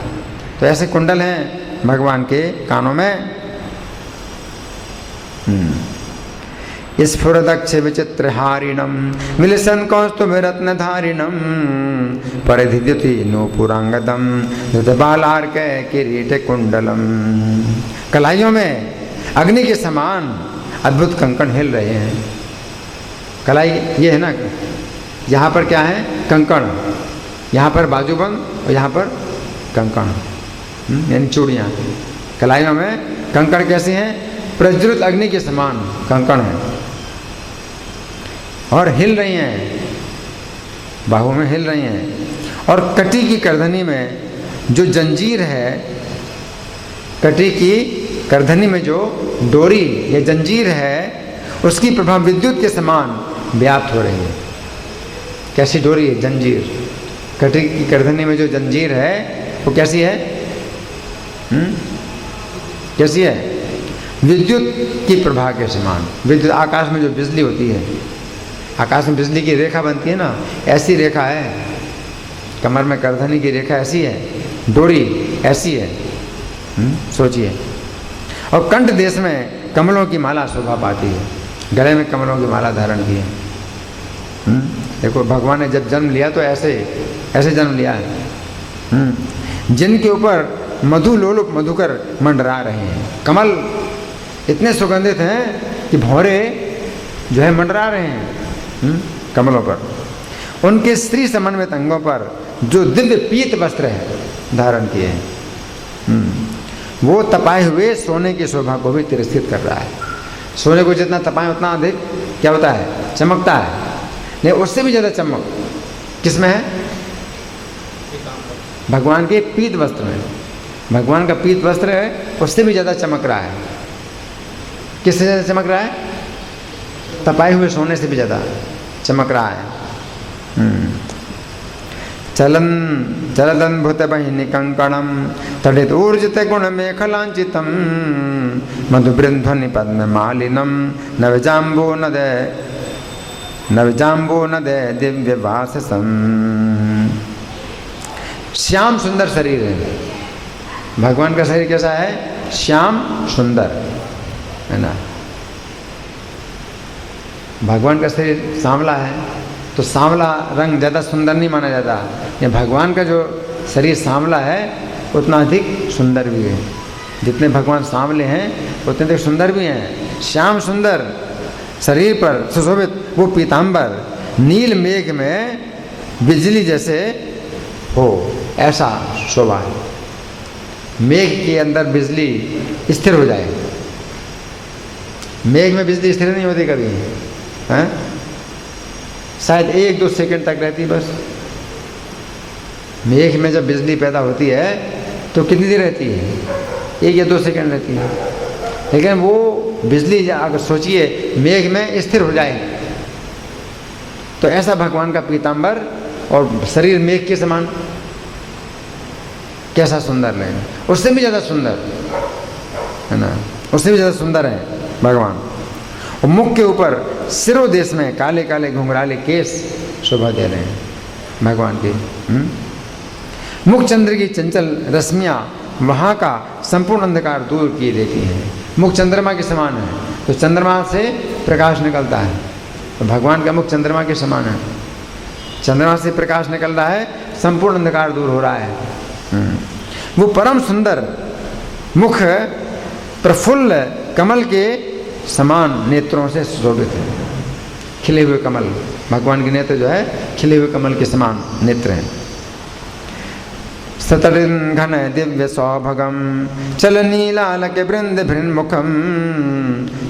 तो ऐसे कुंडल हैं भगवान के कानों में। स्फुरदक्ष विचित्र हारिणम विलसन कौस्तुभ रत्न धारिणम परिधिद्युति नूपुरांगदम बालार्क किरीट कुंडलम। कलाइयों में अग्नि के समान अद्भुत कंकण हिल रहे हैं। कलाई ये है ना, यहाँ पर क्या है, कंकण, यहाँ पर बाजूबंद और यहाँ पर कंकण यानी चूड़ियाँ। कलाइयों में कंकण कैसे हैं, प्रज्वलित अग्नि के समान कंकण है और हिल रही हैं, बाहों में हिल रही हैं। और कटी की करधनी में जो जंजीर है, कटी की करधनी में जो डोरी या जंजीर है, उसकी प्रभाव विद्युत के समान व्याप्त हो रही है। कैसी डोरी है, जंजीर। कटी की करधनी में जो जंजीर है वो कैसी है, कैसी है, विद्युत की प्रभा के समान। विद्युत, आकाश में जो बिजली होती है, आकाश में बिजली की रेखा बनती है ना, ऐसी रेखा है। कमर में करधनी की रेखा ऐसी है, डोरी ऐसी है, सोचिए। और कंठ देश में कमलों की माला शोभा पाती है, गले में कमलों की माला धारण की है। देखो भगवान ने जब जन्म लिया तो ऐसे ऐसे जन्म लिया है, जिनके ऊपर मधु लोलुप मधुकर मंडरा रहे हैं। कमल इतने सुगंधित हैं कि भौरे जो है मंडरा रहे हैं कमलों पर। उनके स्त्री समन्वित अंगों पर जो दिव्य पीत वस्त्र है धारण किए हैं, वो तपाए हुए सोने की शोभा को भी तिरस्कृत कर रहा है। सोने को जितना तपाएं उतना अधिक क्या होता है, चमकता है। नहीं, उससे भी ज़्यादा चमक किसमें है, भगवान के पीत वस्त्र में। भगवान का पीत वस्त्र है, उससे भी ज़्यादा चमक रहा है। किससे ज़्यादा चमक रहा है, तपाए हुए सोने से भी ज़्यादा चमक रहा है। चलन चलदन भूत बहिनी कंकणम तड़ित ऊर्जित गुण मेखलांचितम मधुबृंध्वनि पद्म मालिनम नवजाम्बो नदे दिव्य वाससम। श्याम सुंदर शरीर है भगवान का। शरीर कैसा है, श्याम सुंदर है ना। भगवान का शरीर सांवला है तो सांवला रंग ज़्यादा सुंदर नहीं माना जाता। ये भगवान का जो शरीर सांवला है उतना अधिक सुंदर भी है। जितने भगवान सांवले हैं उतने अधिक सुंदर भी हैं। श्याम सुंदर शरीर पर सुशोभित वो पीताम्बर नील मेघ में बिजली जैसे हो ऐसा शोभा है। मेघ के अंदर बिजली स्थिर हो जाए। मेघ में बिजली स्थिर नहीं होती कभी, हैं? शायद 1-2 सेकंड तक रहती बस। मेघ में जब बिजली पैदा होती है तो कितनी देर रहती है? 1 या 2 सेकंड रहती है। लेकिन वो बिजली अगर सोचिए मेघ में स्थिर हो जाए तो ऐसा भगवान का पीताम्बर और शरीर मेघ के समान, कैसा सुंदर लगे, उससे भी ज़्यादा सुंदर है ना, उससे भी ज़्यादा सुंदर है भगवान। और मुख के ऊपर सिरोदेश में काले काले घुंघराले केस शोभा दे रहे हैं भगवान के। मुख चंद्र की चंचल रश्मियाँ वहाँ का संपूर्ण अंधकार दूर किए देती हैं। मुख चंद्रमा के समान है, तो चंद्रमा से प्रकाश निकलता है, तो भगवान का मुख चंद्रमा के समान है। चंद्रमा से प्रकाश निकल रहा है, संपूर्ण अंधकार दूर हो रहा है। वो परम सुंदर मुख प्रफुल्ल कमल के समान नेत्रों से सुशोभित है। खिले हुए कमल, भगवान के नेत्र जो है खिले हुए कमल के समान नेत्र हैं। सतरिन घन दिव्य सौभगम चल नीलालक वृंद भृन्मुखम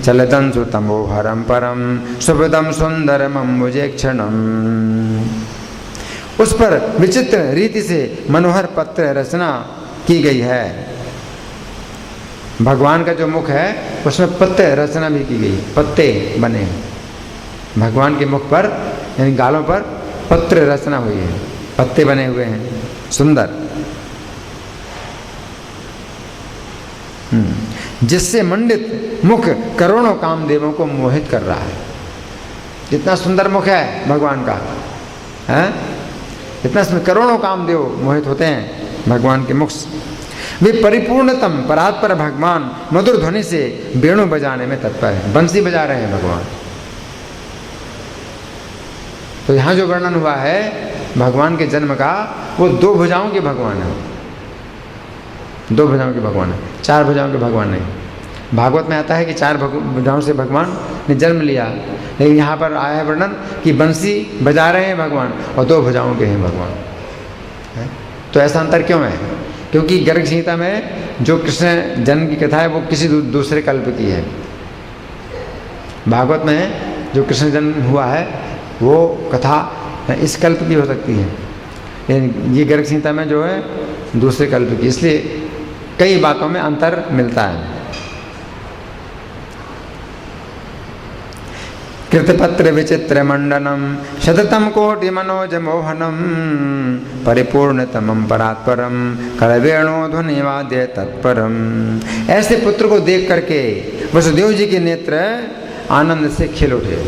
चलतं सुतमोहरम परम शुभदम सुंदरम मुझे क्षणम। उस पर विचित्र रीति से मनोहर पत्र रचना की गई है। भगवान का जो मुख है उसमें पत्ते रचना भी की गई, पत्ते बने भगवान के मुख पर, यानी गालों पर पत्र रचना हुई है, पत्ते बने हुए हैं, सुंदर। जिससे मंडित मुख करोड़ों कामदेवों को मोहित कर रहा है। इतना सुंदर मुख है भगवान का, है इतना, करोड़ों कामदेव मोहित होते हैं भगवान के मुख से। वे परिपूर्णतम परात्पर भगवान मधुर ध्वनि से वेणु बजाने में तत्पर है, बंसी बजा रहे हैं भगवान। तो यहाँ जो वर्णन हुआ है भगवान के जन्म का, वो 2 भुजाओं के भगवान है, 2 भुजाओं के भगवान है, 4 भुजाओं के भगवान नहीं। भागवत में आता है कि 4 भुजाओं से भगवान ने जन्म लिया, लेकिन यहाँ पर आया है वर्णन कि बंसी बजा रहे हैं भगवान और 2 भुजाओं के हैं भगवान। तो ऐसा अंतर क्यों है? क्योंकि गर्ग संहिता में जो कृष्ण जन्म की कथा है वो किसी दूसरे कल्प की है। भागवत में जो कृष्ण जन्म हुआ है वो कथा इस कल्प की हो सकती है, लेकिन ये गर्ग संहिता में जो है दूसरे कल्प की, इसलिए कई बातों में अंतर मिलता है। कृतपत्र विचित्र मंडनम शततम कोटि मनोज मोहनम परिपूर्णतमं परात्परम कलवेणु ध्वनि वाद्य तत्परम। ऐसे पुत्र को देख करके वसुदेव जी के नेत्र आनंद से खिल उठे।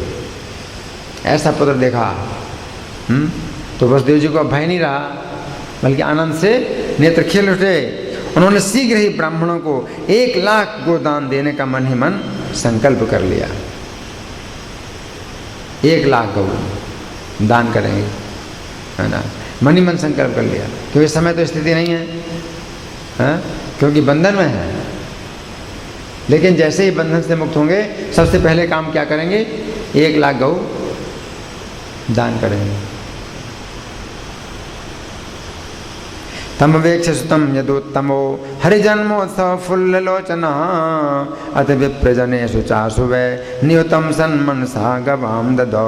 ऐसा पुत्र देखा तो वसुदेव जी को भय नहीं रहा, बल्कि आनंद से नेत्र खिल उठे। उन्होंने शीघ्र ही ब्राह्मणों को 1 लाख गोदान देने का मन ही मन संकल्प कर लिया। 1 लाख गौ दान करेंगे, है ना, मन ही मन संकल्प कर लिया। क्योंकि इस समय तो स्थिति नहीं है, क्योंकि बंधन में है। लेकिन जैसे ही बंधन से मुक्त होंगे सबसे पहले काम क्या करेंगे? 1 लाख गौ दान करेंगे। तम वेक्ष सुतम यदोत्तमो हरिजन्मोत्सव फुल्लोचन अत विप्रजने शुचाशुवे नियुतम सन्मन सा गवाम ददौ।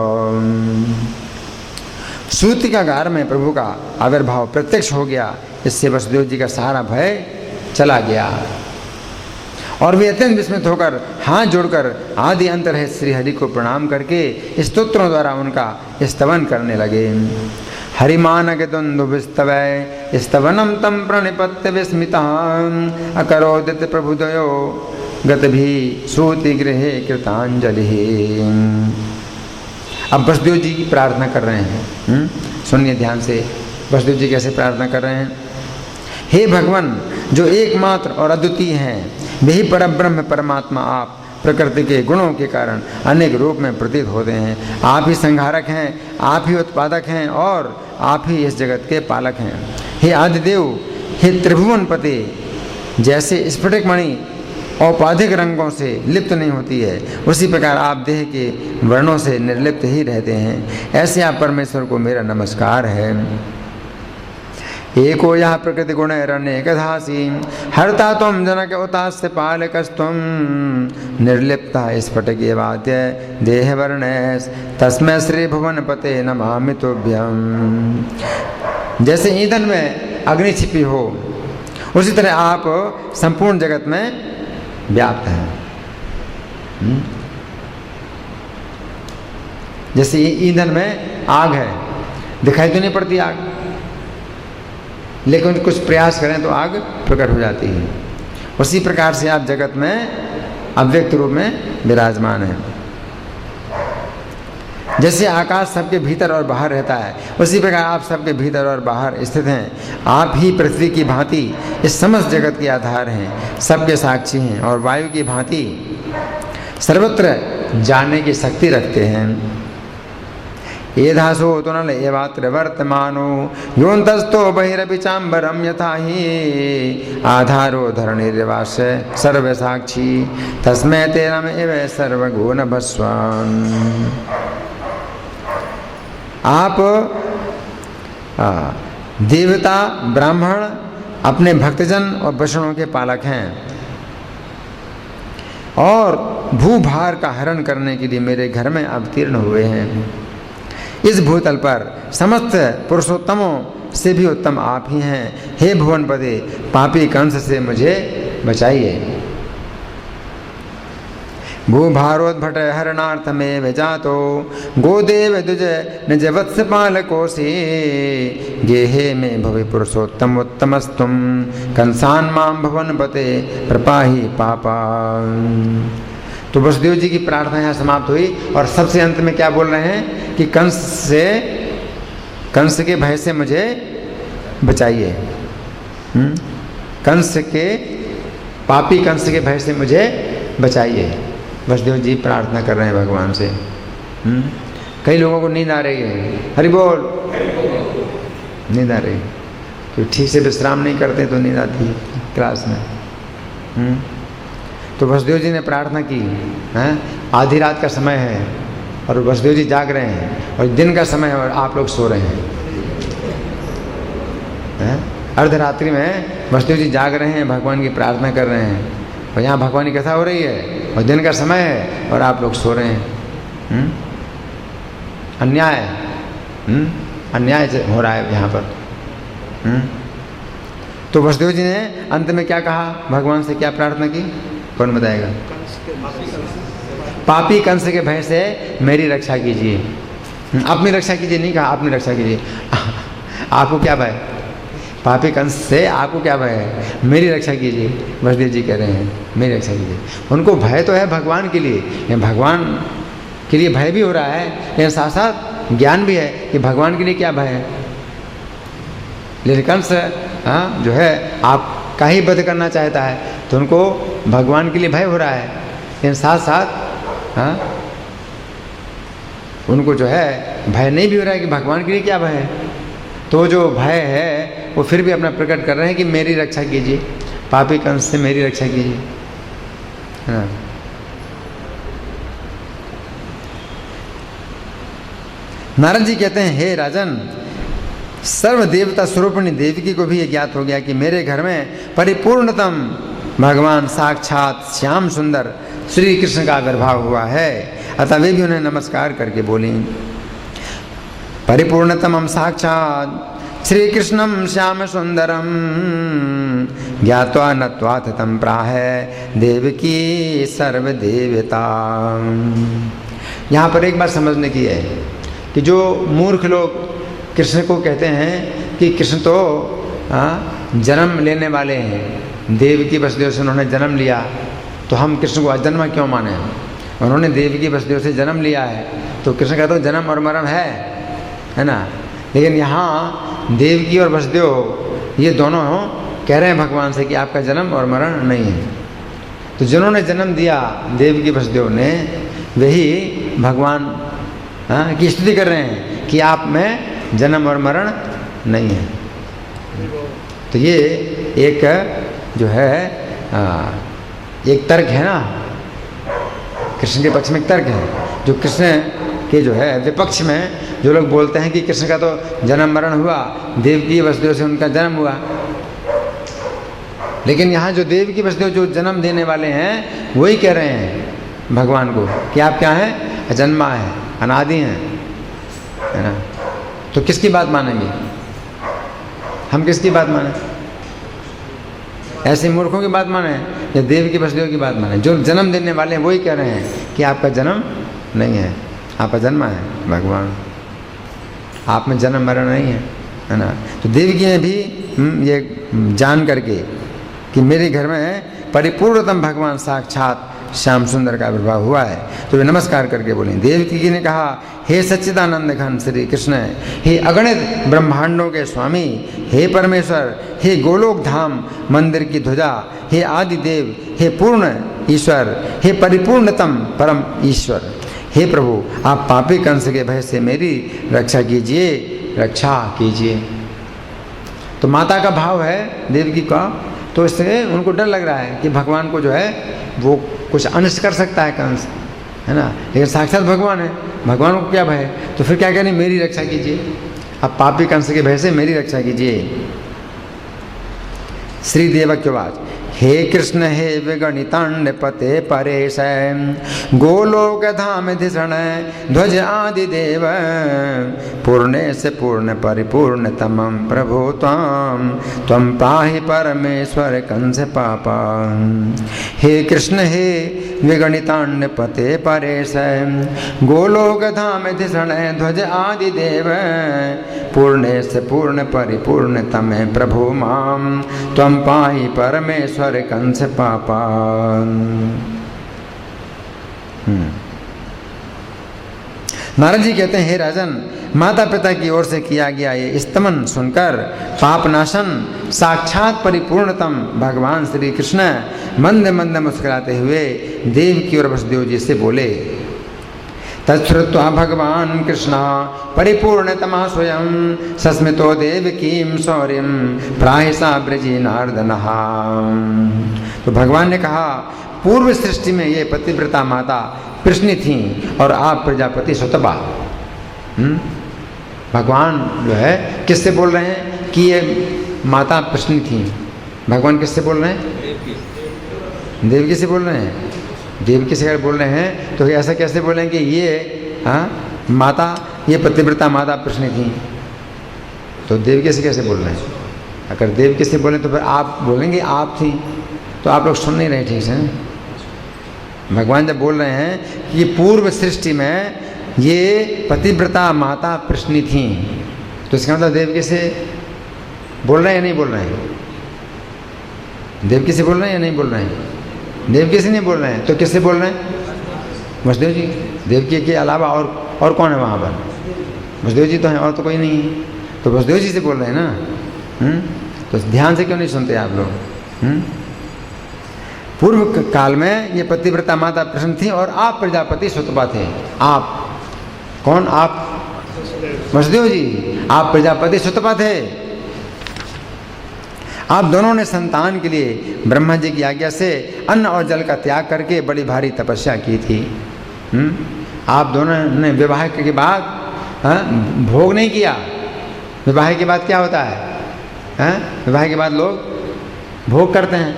सूतिकागार में प्रभु का आविर्भाव प्रत्यक्ष हो गया। इससे वसुदेव जी का सारा भय चला गया और वे अत्यंत विस्मित होकर हाथ जोड़कर आदि अंत रहे श्री हरि को प्रणाम करके स्तोत्रों द्वारा उनका स्तवन करने लगे। हरिमानक दुन्दुभिस्तवै स्तवनम तम प्रणिपत्य विस्मिता अकरोदित प्रभुदयो गतभि श्रुति गृहे कृतांजलि। अब वसुदेव जी की प्रार्थना कर रहे हैं, सुनिए ध्यान से वसुदेव जी कैसे प्रार्थना कर रहे हैं। हे भगवान, जो एकमात्र और अद्वितीय हैं, वही परब्रह्म परमात्मा आप प्रकृति के गुणों के कारण अनेक रूप में प्रतीत होते हैं। आप ही संहारक हैं, आप ही उत्पादक हैं और आप ही इस जगत के पालक हैं। हे आदिदेव, हे त्रिभुवनपति, जैसे स्फटिक मणि औपाधिक रंगों से लिप्त नहीं होती है, उसी प्रकार आप देह के वर्णों से निर्लिप्त ही रहते हैं। ऐसे आप परमेश्वर को मेरा नमस्कार है। एको यह प्रकृति गुण रनेकधासी हरता तुम जनक उतास्य पालकस्तुम निर्लिप्ता स्फटिक वाद्य देह वर्णेश तस्मै श्री भुवनपते नमामि तुभ्यम्। जैसे ईंधन में अग्नि छिपी हो, उसी तरह आप संपूर्ण जगत में व्याप्त हैं। जैसे ईंधन में आग है, दिखाई तो नहीं पड़ती आग, लेकिन कुछ प्रयास करें तो आग प्रकट हो जाती है। उसी प्रकार से आप जगत में अव्यक्त रूप में विराजमान हैं। जैसे आकाश सबके भीतर और बाहर रहता है, उसी प्रकार आप सबके भीतर और बाहर स्थित हैं। आप ही पृथ्वी की भांति इस समस्त जगत के आधार हैं, सबके साक्षी हैं और वायु की भांति सर्वत्र जानने की शक्ति रखते हैं। एधासो तुनल एवात्र वर्तमानो योऽन्तस्थो बहिरपि चाम्बरं यथा हि आधारो धरणिर्वास सर्वसाक्षी तस्मै तेनमेव सर्वगुण भस्वान्। आप देवता ब्राह्मण अपने भक्तजन और वैष्णवों के पालक हैं और भूभार का हरण करने के लिए मेरे घर में अवतीर्ण हुए हैं। इस भूतल पर समस्त पुरुषोत्तमों से भी उत्तम आप ही हैं। हे भुवनपते, पापी कंस से मुझे बचाइए। भूभारोद्भट हरणार्थमेव जातो गोदेव द्विज निज वत्स पालकोऽसि गेहे मे भवि पुरुषोत्तम उत्तमस्तुम कंसान मां भुवनपते प्रपाहि पापा। तो वसुदेव जी की प्रार्थना यहाँ समाप्त हुई और सबसे अंत में क्या बोल रहे हैं कि कंस के भय से मुझे बचाइए। पापी कंस के भय से मुझे बचाइए। वसुदेव जी प्रार्थना कर रहे हैं भगवान से। कई लोगों को नींद आ रही है, हरि बोल, नींद आ रही है, तो ठीक से विश्राम नहीं करते तो नींद आती है क्लास में। तो वसुदेव जी ने प्रार्थना की, आधी रात का समय है और वसुदेव जी जाग रहे हैं और दिन का समय है और आप लोग सो रहे हैं। अर्धरात्रि में वसुदेव जी जाग रहे हैं, भगवान की प्रार्थना कर रहे हैं और यहाँ भगवान की कथा हो रही है और दिन का समय है और आप लोग सो रहे हैं। अन्याय, अन्याय हो रहा है यहाँ पर। तो वसुदेव जी ने अंत में क्या कहा, भगवान से क्या प्रार्थना की, कौन बताएगा? पापी कंस के भय से मेरी रक्षा कीजिए। अपनी रक्षा कीजिए नहीं कहा, अपनी रक्षा कीजिए। आपको क्या भय? पापी कंस से आपको क्या भय है? मेरी रक्षा कीजिए। वसुदेव जी कह रहे हैं मेरी रक्षा कीजिए। उनको भय तो है भगवान के लिए, भगवान के लिए भय भी हो रहा है, लेकिन साथ साथ ज्ञान भी है कि भगवान के लिए क्या भय है। लेकिन कंस जो है आपका ही वध करना चाहता है, तो उनको भगवान के लिए भय हो रहा है, लेकिन साथ साथ उनको जो है भय नहीं भी हो रहा है कि भगवान के लिए क्या भय है। तो जो भय है वो फिर भी अपना प्रकट कर रहे हैं कि मेरी रक्षा कीजिए, पापी कंस से मेरी रक्षा कीजिए। नारद जी कहते हैं, हे राजन, सर्व देवता स्वरूपिणी देवकी को भी ये ज्ञात हो गया कि मेरे घर में परिपूर्णतम भगवान साक्षात श्याम सुंदर श्री कृष्ण का आविर्भाव हुआ है। अतः वे भी उन्हें नमस्कार करके बोली, परिपूर्णतमं साक्षात श्री कृष्णं श्याम सुंदरम ज्ञात्वा नत्वाथ तं प्राह देवकी सर्वदेवता। यहाँ पर एक बात समझने की है कि जो मूर्ख लोग कृष्ण को कहते हैं कि कृष्ण तो जन्म लेने वाले हैं, देवकी वसुदेव से उन्होंने जन्म लिया, तो हम कृष्ण को अजन्मा क्यों माने? उन्होंने देवकी वसुदेव से जन्म लिया है तो कृष्ण का तो जन्म और मरण है ना। लेकिन यहाँ देवकी और वसुदेव ये दोनों कह रहे हैं भगवान से कि आपका जन्म और मरण नहीं है। तो जिन्होंने जन्म दिया देवकी वसुदेव ने, वही भगवान की स्तुति कर रहे हैं कि आप में जन्म और मरण नहीं है। तो ये एक जो है एक तर्क है ना, कृष्ण के पक्ष में एक तर्क है। जो कृष्ण के जो है विपक्ष में जो लोग बोलते हैं कि कृष्ण का तो जन्म मरण हुआ, देवकी वसुदेव से उनका जन्म हुआ, लेकिन यहाँ जो देवकी वसुदेव जो जन्म देने वाले हैं वही कह रहे हैं भगवान को कि आप क्या हैं? अजन्मा है, अनादि हैं, है ना। तो किसकी बात मानेंगे? हम किसकी बात माने? ऐसे मूर्खों की बात माने या देव की वसुदेव की बात माने? जो जन्म देने वाले हैं वही कह रहे हैं कि आपका जन्म नहीं है, आपका जन्म है भगवान, आप में जन्म मरण नहीं है ना। तो देवकी ने भी ये जान करके कि मेरे घर में परिपूर्णतम भगवान साक्षात श्याम सुंदर का आविर्भाव हुआ है, तो वे नमस्कार करके बोली। देवकी ने कहा, हे सच्चिदानंद घन श्री कृष्ण, हे अगणित ब्रह्मांडों के स्वामी, हे परमेश्वर, हे गोलोक धाम मंदिर की ध्वजा, हे आदि देव, हे पूर्ण ईश्वर, हे परिपूर्णतम परम ईश्वर, हे प्रभु, आप पापी कंस के भय से मेरी रक्षा कीजिए, रक्षा कीजिए। तो माता का भाव है देवकी का, तो इससे उनको डर लग रहा है कि भगवान को जो है वो कुछ अनिष्ट कर सकता है कंस, है ना। लेकिन साक्षात भगवान है, भगवान को क्या भय है? तो फिर क्या करें, मेरी रक्षा कीजिए, अब पापी कंस के भय से मेरी रक्षा कीजिए। श्री देवक्यवाच, हे कृष्ण हे विगणितांड पते परेश, गोलोक धाम धिषण ध्वज आदि देव, पूर्णे से पूर्ण परिपूर्ण तमं प्रभो त्वां, त्वं पाहि परमेश्वर कंस पापा। हे कृष्ण हे विगणितांड पते परेश, गोलोक धाम धिषण ध्वज आदि देव, पूर्णे से पूर्ण परिपूर्ण तमे प्रभो मां, त्वं पाहि परमेश्वर कंस पापा। नारद जी कहते हैं, हे राजन, माता पिता की ओर से किया गया ये स्तमन सुनकर पापनाशन साक्षात परिपूर्णतम भगवान श्री कृष्ण मंद मंद मुस्कुराते हुए देव की ओर वसुदेव जी से बोले। तच्छ्रुत्वा भगवान कृष्ण परिपूर्णतमा स्वयं, सस्मितो देवकीं शौर्यं प्राहिसा ब्रजी नारदनः। तो भगवान ने कहा, पूर्व सृष्टि में ये पतिव्रता माता कृष्णी थी और आप प्रजापति सुतपा। भगवान जो है किससे बोल रहे हैं कि ये माता कृष्णी थी? भगवान किससे बोल रहे हैं? देवकी से बोल रहे हैं। देवकी से अगर बोल रहे हैं तो ऐसा कैसे बोलेंगे कि ये माता, ये पतिव्रता माता कृष्णी थी? तो देवकी से कैसे बोल रहे हैं? अगर देवकी से बोले तो फिर आप बोलेंगे आप थी, तो आप लोग सुन नहीं रहे ठीक से। भगवान जब बोल रहे हैं कि पूर्व सृष्टि में ये पतिव्रता माता कृष्णी थी, तो इसका मतलब देवकी से बोल रहे हैं या नहीं बोल रहे हैं? देवकी से बोल रहे हैं या नहीं बोल रहे हैं? देवकी से नहीं बोल रहे हैं तो किससे बोल रहे हैं? वसुदेव जी। देवकी के अलावा और कौन है वहाँ पर? वसुदेव जी तो हैं, और तो कोई नहीं है, तो वसुदेव जी से बोल रहे हैं ना। तो ध्यान से क्यों नहीं सुनते आप लोग? पूर्व काल में ये पतिव्रता माता प्रसन्न थी और आप प्रजापति सुतपा थे। आप कौन? आप वसुदेव जी, आप प्रजापति सुतपा थे। आप दोनों ने संतान के लिए ब्रह्मा जी की आज्ञा से अन्न और जल का त्याग करके बड़ी भारी तपस्या की थी। आप दोनों ने विवाह के बाद भोग नहीं किया। विवाह के बाद क्या होता है? विवाह के बाद लोग भोग करते हैं,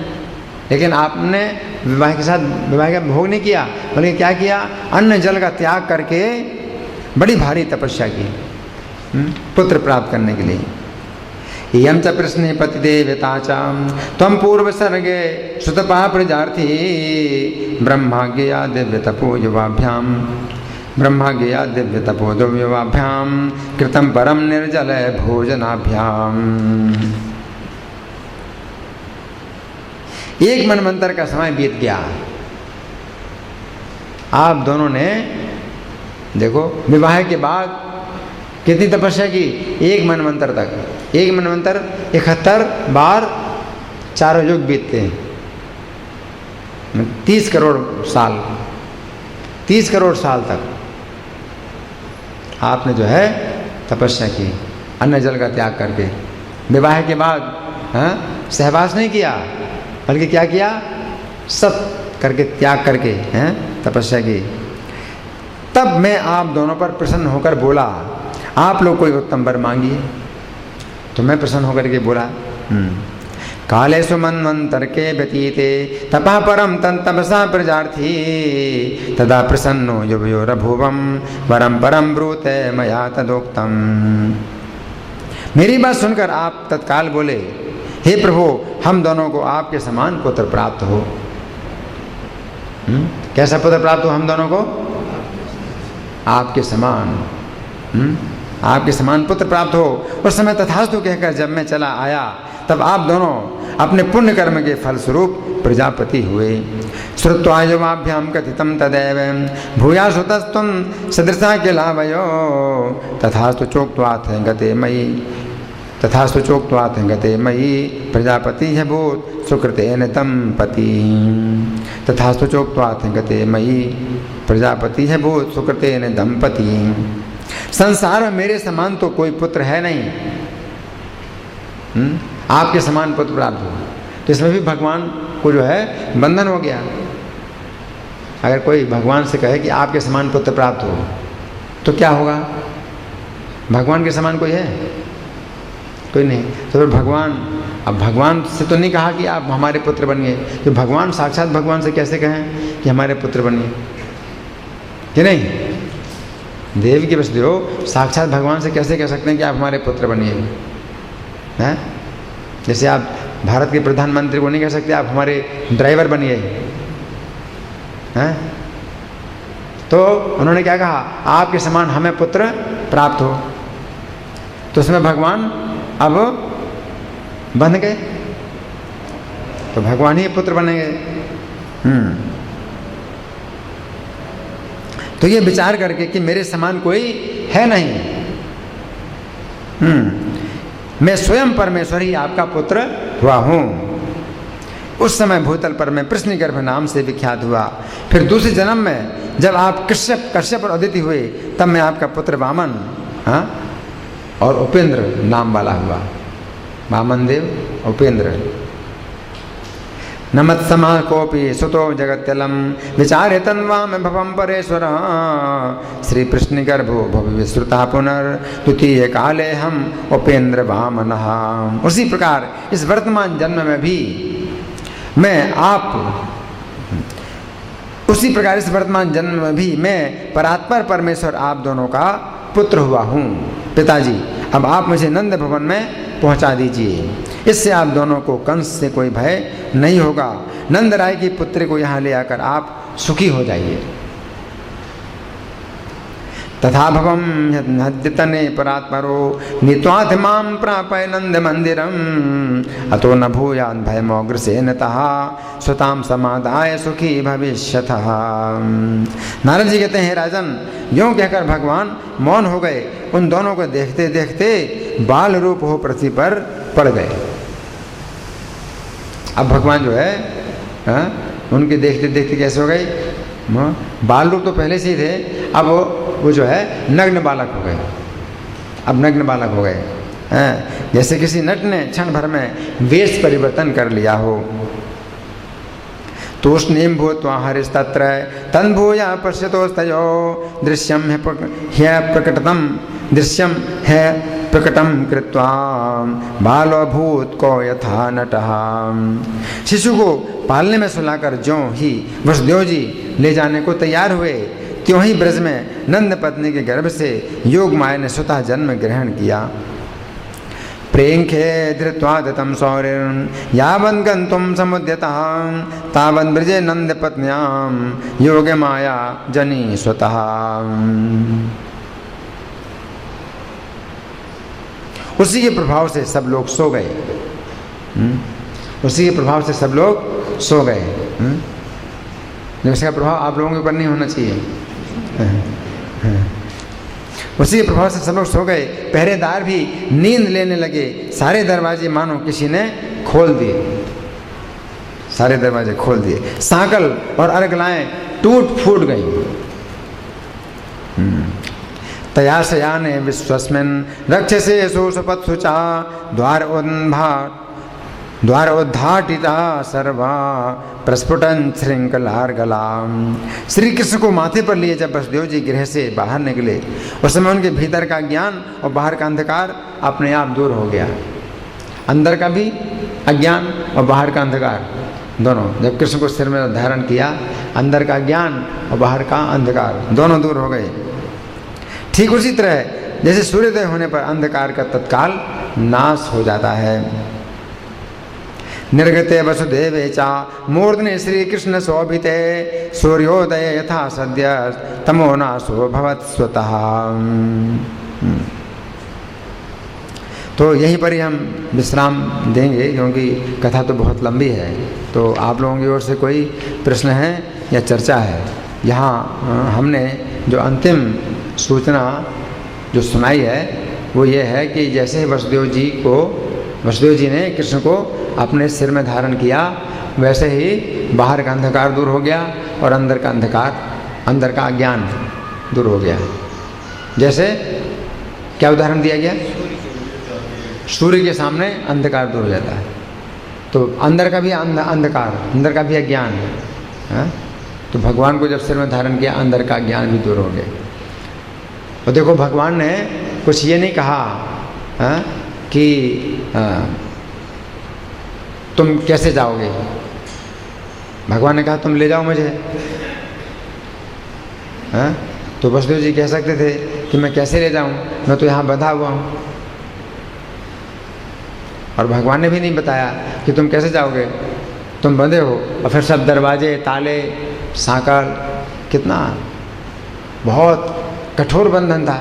लेकिन आपने विवाह का भोग नहीं किया, बल्कि क्या किया? अन्न जल का त्याग करके बड़ी भारी तपस्या की पुत्र प्राप्त करने के लिए। यम च प्रश्ने पतिदेवता च त्वं पूर्व सर्गे सुतपा प्रजार्थी, ब्रह्माज्ञया दिव्य तपोयुवाभ्याम, ब्रह्माज्ञया दिव्य तपोयुवाभ्याम कृतं परम निर्जल भोजनाभ्याम। एक मनवंतर का समय बीत गया। आप दोनों ने देखो विवाह के बाद कितनी तपस्या की? एक मनवंतर तक। एक मनवंतर 71 बार चारों युग बीतते हैं, 30 करोड़ साल। 30 करोड़ साल तक आपने जो है तपस्या की, अन्न जल का त्याग करके। विवाह के बाद सहवास नहीं किया, बल्कि क्या किया? सब करके त्याग करके तपस्या की। तब मैं आप दोनों पर प्रसन्न होकर बोला, आप लोग कोई उत्तम वर मांगिए। तो मैं प्रसन्न होकर के बोला, काले सुमन्वंतर के व्यतीते तपा परम तपसा प्रजार्थी, तदा प्रसन्नो युवयो रभुवम वरम परम ब्रूते मया तदोक्तम। मेरी बात सुनकर आप तत्काल बोले, हे प्रभु, हम दोनों को आपके समान पुत्र प्राप्त हो। कैसा पुत्र प्राप्त हो हम दोनों को? आपके समान, आपके समान पुत्र प्राप्त हो। उस समय तथास्तु कहकर जब मैं चला आया, तब आप दोनों अपने पुण्य कर्म के फलस्वरूप प्रजापति हुए। श्रुत्वायुवाभ्याम कथितम तदैव भूयासुतस्त्वं सदृशा किलावयो तथास्तु चोक्त्वाथ गते मयि प्रजापति है भूत सुकृतेन तम पति। तथास्तु चोक्त्वाथ गते मयि प्रजापति है भूत सुकृतेन दंपति। संसार में मेरे समान तो कोई पुत्र है नहीं, आपके समान पुत्र प्राप्त हो। तो इसमें भी भगवान को जो है बंधन हो गया। अगर कोई भगवान से कहे कि आपके समान पुत्र प्राप्त हो तो क्या होगा? भगवान के समान कोई है? कोई नहीं। तो फिर भगवान, अब भगवान से तो नहीं कहा कि आप हमारे पुत्र बनिए, तो भगवान साक्षात भगवान से कैसे कहें कि हमारे पुत्र बनिए, कि नहीं? देव की वसुदेव साक्षात भगवान से कैसे कह सकते हैं कि आप हमारे पुत्र बनिए? हैं? जैसे आप भारत के प्रधानमंत्री को नहीं कह सकते आप हमारे ड्राइवर बनिए, हैं? तो उन्होंने क्या कहा? आपके समान हमें पुत्र प्राप्त हो। तो उसमें भगवान अब बन गए, तो भगवान ही पुत्र बनेंगे। तो ये विचार करके कि मेरे समान कोई है नहीं, मैं स्वयं परमेश्वर ही आपका पुत्र हुआ हूँ। उस समय भूतल पर मैं प्रश्निगर्भ नाम से विख्यात हुआ। फिर दूसरे जन्म में जब आप कश्यप और अदिति हुए, तब मैं आपका पुत्र वामन और उपेंद्र नाम वाला हुआ। वामन देव, उपेंद्र। न मत्समा कोपि सुतो जगत्यलम विचारे तन्वाम भवम परेश्वर श्री कृष्णगर्भो भवि विश्रुता पुनर्द्वितीय काले हम उपेंद्र वामनः। उसी प्रकार इस वर्तमान जन्म में भी मैं परात्पर परमेश्वर आप दोनों का पुत्र हुआ हूँ। पिताजी, अब आप मुझे नंद भवन में पहुंचा दीजिए, इससे आप दोनों को कंस से कोई भय नहीं होगा। नंद राय की पुत्री को यहाँ ले आकर आप सुखी हो जाइए। तथा भवम हद्यतने परात्परो नीत्वाथ माम प्रापय नंद मंदिरम अतो न भूयाद भयमोग्रसेनतः स्वताम समादाय सुखी भविष्यतः। नारद जी कहते हैं, राजन, यूँ कहकर भगवान मौन हो गए। उन दोनों को देखते देखते बाल रूप हो पृथ्वी पर पड़ गए। अब भगवान जो है उनके देखते देखते कैसे हो गए? बाल रूप तो पहले से ही थे, अब वो जो है नग्न बालक हो गए। अब नग्न बालक हो गए हैं, जैसे किसी नट ने क्षण भर में वेश परिवर्तन कर लिया हो। तूष्णीम भूत्वा हरिस्तत्र तन्भूया पश्यतोस्तयो दृश्यम है प्रकटम कृत्वा बालो भूत को यथा नटः। शिशु को पालने में सुलाकर ज्यों ही वसुदेव जी ले जाने को तैयार हुए, त्यों ही ब्रज में नंद पत्नी के गर्भ से योग माया ने स्वतः जन्म ग्रहण किया। प्रेंखे धृत्वा दत्तं शौर्यं यावन् गन्तुं समुद्यतः तावन् ब्रजे नंद पत्न्यां योग माया जनी स्वतः। उसी के प्रभाव से सब लोग सो गए। उसी के प्रभाव से सब लोग सो गए। इसका प्रभाव आप लोगों के ऊपर नहीं होना चाहिए। उसी के प्रभाव से सब लोग सो गए। पहरेदार भी नींद लेने लगे। सारे दरवाजे मानो किसी ने खोल दिए। सारे दरवाजे खोल दिए। सांकल और अर्गलाएं टूट फूट गई। तया शयाने विश्वस्मिन् रक्षसे सुसुपत्सुचा द्वार उद्घाटिता सर्वा प्रस्फुटन श्रृंखलार्गला। श्री कृष्ण को माथे पर लिए जब वसुदेव जी गृह से बाहर निकले, उस समय उनके भीतर का ज्ञान और बाहर का अंधकार अपने आप दूर हो गया। अंदर का भी अज्ञान और बाहर का अंधकार दोनों, जब कृष्ण को सिर में धारण किया, अंदर का ज्ञान और बाहर का अंधकार दोनों दूर हो गए। ठीक उसी तरह जैसे सूर्योदय होने पर अंधकार का तत्काल नाश हो जाता है। निर्गते वसुदेवे चा मूर्धनि श्री कृष्ण शोभिते सूर्योदय यथा सद्य तमो नाशो भवत् स्वतः। तो यहीं पर ही हम विश्राम देंगे, क्योंकि कथा तो बहुत लंबी है। तो आप लोगों की ओर से कोई प्रश्न है या चर्चा है? यहाँ हमने जो अंतिम सूचना जो सुनाई है वो ये है कि जैसे वसुदेव जी ने कृष्ण को अपने सिर में धारण किया, वैसे ही बाहर का अंधकार दूर हो गया और अंदर का अज्ञान दूर हो गया। जैसे क्या उदाहरण दिया गया? सूर्य के सामने अंधकार दूर हो जाता है, तो अंदर का भी अंधकार, अंदर का भी अज्ञान है। तो भगवान को जब सिर में धारण किया, अंदर का ज्ञान भी दूर हो गया। और देखो, भगवान ने कुछ ये नहीं कहा कि तुम कैसे जाओगे। भगवान ने कहा तुम ले जाओ मुझे। तो वसुदेव जी कह सकते थे कि मैं कैसे ले जाऊं, मैं तो यहाँ बंधा हुआ हूँ। और भगवान ने भी नहीं बताया कि तुम कैसे जाओगे, तुम बंधे हो। और फिर सब दरवाजे, ताले, सांकल, कितना बहुत कठोर बंधन था।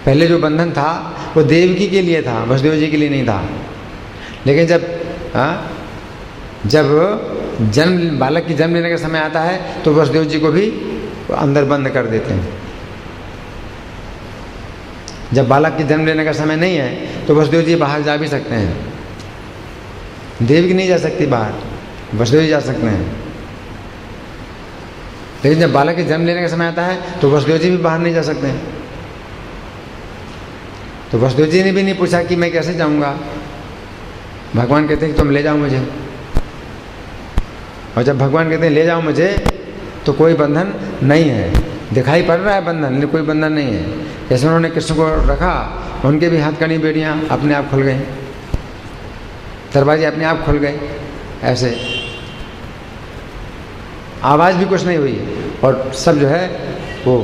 पहले जो बंधन था वो देवकी के लिए था, वसुदेव जी के लिए नहीं था। लेकिन जब बालक की जन्म लेने का समय आता है तो वसुदेव जी को भी अंदर बंद कर देते हैं। जब बालक की जन्म लेने का समय नहीं है तो वसुदेव जी बाहर जा भी सकते हैं। देवकी नहीं जा सकती बाहर, वसुदेव जी जा सकते हैं। लेकिन जब बालक के जन्म लेने का समय आता है तो वसुदेव जी भी बाहर नहीं जा सकते हैं। तो वसुदेव जी ने भी नहीं पूछा कि मैं कैसे जाऊंगा। भगवान कहते हैं कि तुम ले जाओ मुझे। और जब भगवान कहते हैं ले जाओ मुझे, तो कोई बंधन नहीं है। दिखाई पड़ रहा है बंधन, लेकिन कोई बंधन नहीं है। जैसे उन्होंने कृष्ण को रखा, उनके भी हथकड़ी बेड़ियाँ अपने आप खुल गई, दरवाजे अपने आप खुल गए। ऐसे आवाज़ भी कुछ नहीं हुई और सब जो है वो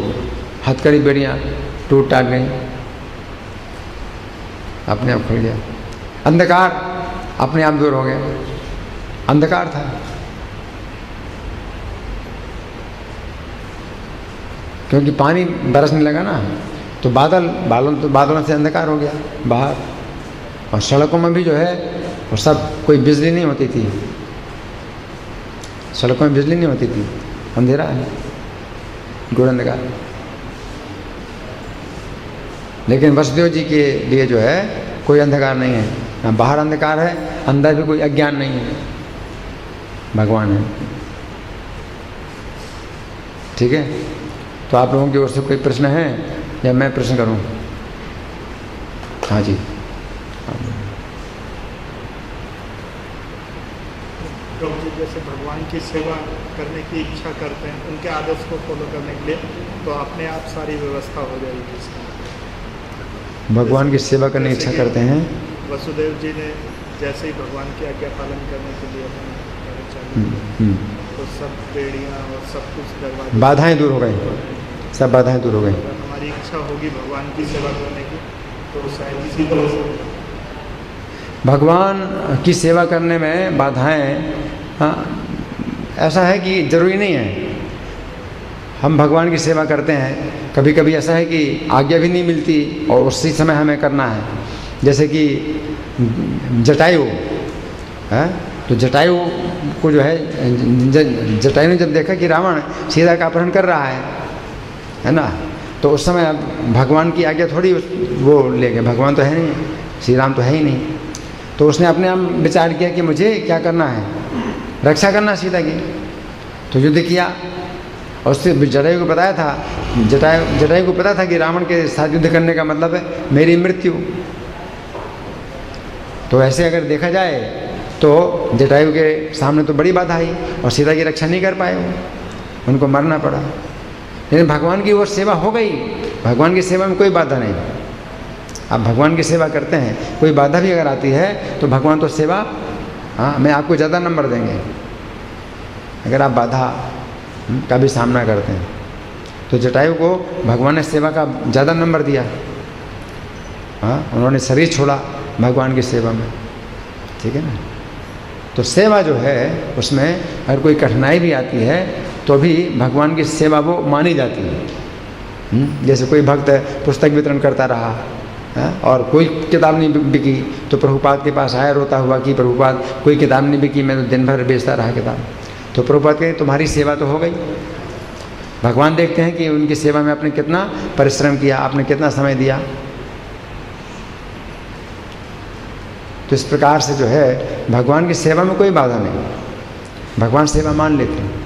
हथकड़ी बेड़ियाँ टूट टाट गई, अपने आप खुल गया। अंधकार अपने आप दूर हो गया। अंधकार था, क्योंकि पानी बरसने लगा ना, तो बादलों से अंधकार हो गया बाहर। और सड़कों में भी जो है वो सब, कोई बिजली नहीं होती थी, सड़कों में बिजली नहीं होती थी, अंधेरा है, घोर अंधकार। लेकिन वसुदेव जी के लिए जो है कोई अंधकार नहीं है, ना बाहर अंधकार है, अंदर भी कोई अज्ञान नहीं है, भगवान है। ठीक है, तो आप लोगों की ओर से कोई प्रश्न है या मैं प्रश्न करूं? हाँ जी।
प्रभु जी जैसे भगवान की सेवा करने की इच्छा करते हैं, उनके आदर्श को फॉलो करने के लिए, तो अपने आप सारी व्यवस्था हो जाएगी इसका।
भगवान की सेवा करने की इच्छा करते हैं,
वसुदेव जी ने जैसे ही भगवान की आज्ञा पालन करने के लिए चाहिए, तो सब बेड़ियाँ और सब कुछ दरवाजे,
बाधाएं दूर हो गई, सब बाधाएं दूर हो गई।
हमारी इच्छा होगी भगवान की सेवा करने की, तो शायद इसी तरह से
भगवान की सेवा करने में बाधाएं, हाँ, ऐसा है कि ज़रूरी नहीं है। हम भगवान की सेवा करते हैं, कभी कभी ऐसा है कि आज्ञा भी नहीं मिलती और उसी समय हमें करना है। जैसे कि जटायु है, तो जटायु को जो है, जटायु ने जब देखा कि रावण सीता का अपहरण कर रहा है ना, तो उस समय अब भगवान की आज्ञा थोड़ी वो ले गए, भगवान तो है नहीं, श्री राम तो है ही नहीं। तो उसने अपने आप विचार किया कि मुझे क्या करना है, रक्षा करना सीता की। तो युद्ध किया और उससे जटायु को बताया था, जटायु को पता था कि रावण के साथ युद्ध करने का मतलब है मेरी मृत्यु। तो ऐसे अगर देखा जाए तो जटायु के सामने तो बड़ी बाधा आई और सीता की रक्षा नहीं कर पाए, उनको मरना पड़ा। लेकिन भगवान की वो सेवा हो गई, भगवान की सेवा में कोई बाधा नहीं। आप भगवान की सेवा करते हैं, कोई बाधा भी अगर आती है तो भगवान तो सेवा, हाँ, मैं आपको ज़्यादा नंबर देंगे अगर आप बाधा का भी सामना करते हैं। तो जटायु को भगवान ने सेवा का ज़्यादा नंबर दिया। हाँ, उन्होंने शरीर छोड़ा भगवान की सेवा में, ठीक है ना। तो सेवा जो है उसमें अगर कोई कठिनाई भी आती है तो भी भगवान की सेवा वो मानी जाती है। जैसे कोई भक्त पुस्तक वितरण करता रहा, और कोई किताब नहीं बिकी तो प्रभुपाद के पास आया रोता हुआ कि प्रभुपाद कोई किताब नहीं बिकी, मैं तो दिन भर बेचता रहा किताब। तो प्रभुपाद कहे तुम्हारी सेवा तो हो गई। भगवान देखते हैं कि उनकी सेवा में आपने कितना परिश्रम किया, आपने कितना समय दिया। तो इस प्रकार से जो है भगवान की सेवा में कोई बाधा नहीं, भगवान सेवा मान लेते हैं।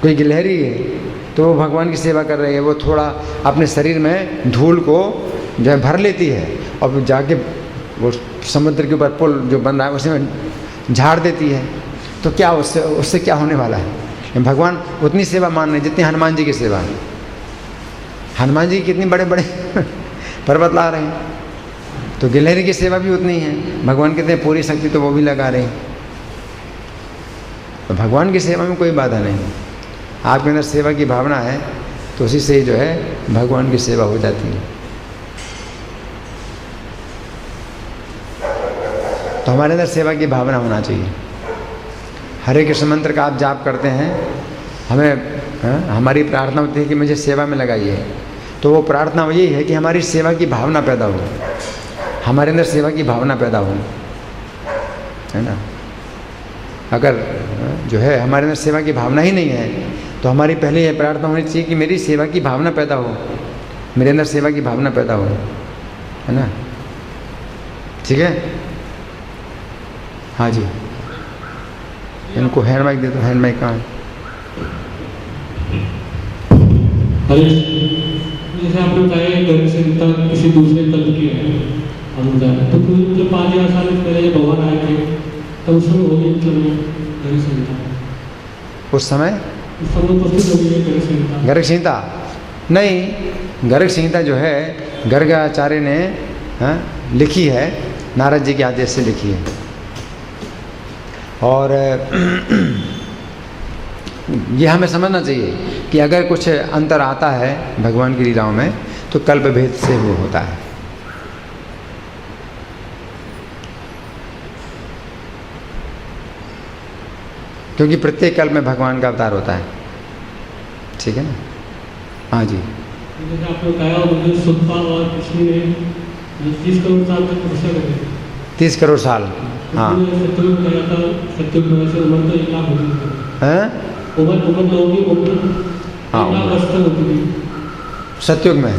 कोई गिलहरी है तो वो भगवान की सेवा कर रही है, वो थोड़ा अपने शरीर में धूल को जो है भर लेती है और जाके वो समुद्र के ऊपर पुल जो बन रहा है उसमें झाड़ देती है। तो क्या उससे क्या होने वाला है। भगवान उतनी सेवा मान रहे जितनी हनुमान जी की सेवा है। हनुमान जी कितनी बड़े बड़े पर्वत ला रहे हैं, तो गिलहरी की सेवा भी उतनी है। भगवान कहते हैं पूरी शक्ति तो वो भी लगा रहे हैं। तो भगवान की सेवा में कोई बाधा नहीं। आपके अंदर सेवा की भावना है तो उसी से ही जो है भगवान की सेवा हो जाती है। तो हमारे अंदर सेवा की भावना होना चाहिए। हरे कृष्ण मंत्र का आप जाप करते हैं, हमें हमारी प्रार्थना होती है कि मुझे सेवा में लगाइए। तो वो प्रार्थना यही है कि हमारी सेवा की भावना पैदा हो, हमारे अंदर सेवा की भावना पैदा हो, है ना। अगर जो है हमारे अंदर सेवा की भावना ही नहीं है तो हमारी पहले यह प्रार्थना होनी चाहिए कि मेरी सेवा की भावना पैदा हो, मेरे अंदर सेवा की भावना पैदा हो, है ना। ठीक है, हाँ जी। इनको हैंड माइक दे दो। हैंड माइक कहाँ है?
जैसे आपने बताया घर से किसी दूसरे कल्प की है, तो फिर 5,000 साल पहले जब भगवान आए थे तो उस समय होगी गर्ग संहिता।
उस समय
उपस्थित होगी गर्ग संहिता?
गर्ग संहिता नहीं, गर्ग संहिता जो है गर्ग आचार्य ने लिखी है, नारद जी के आदेश से लिखी है। और ये हमें समझना चाहिए कि अगर कुछ अंतर आता है भगवान की लीलाओं में तो कल्प भेद से वो होता है। क्योंकि प्रत्येक कल्प में भगवान का अवतार होता है, ठीक है ना। हाँ जी।
जैसे आपने बताया मुझे सुखपाल और कृष्ण ने 30 करोड़ साल तक तपस्या करी।
30 करोड़ साल, हाँ।
सत्युग में गया था, सत्युग में से उम्र तो 1 लाख होती थी।
हैं?
उम्र तो होगी, उम्र 1 लाख वर्ष तक होती थी
सत्युग में।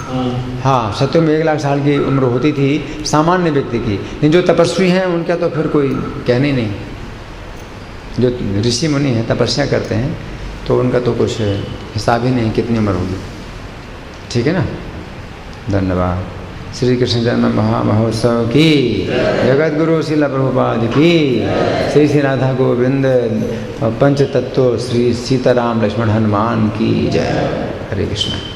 हाँ,
हाँ, सत्युग में 1 लाख साल की उम्र होती थी सामान्य व्यक्ति की। लेकिन जो तपस्वी हैं उनका तो फिर कोई कहने नहीं। जो ऋषि मुनि हैं तपस्या करते हैं तो उनका तो कुछ हिसाब ही नहीं कितनी उम्र होगी, ठीक है ना। धन्यवाद। श्री कृष्ण जन्म महामहोत्सव की, जगत गुरु श्रील प्रभुपाद की, श्री श्री राधा गोविंद पंच तत्व श्री सीताराम लक्ष्मण हनुमान की जय। हरे कृष्ण।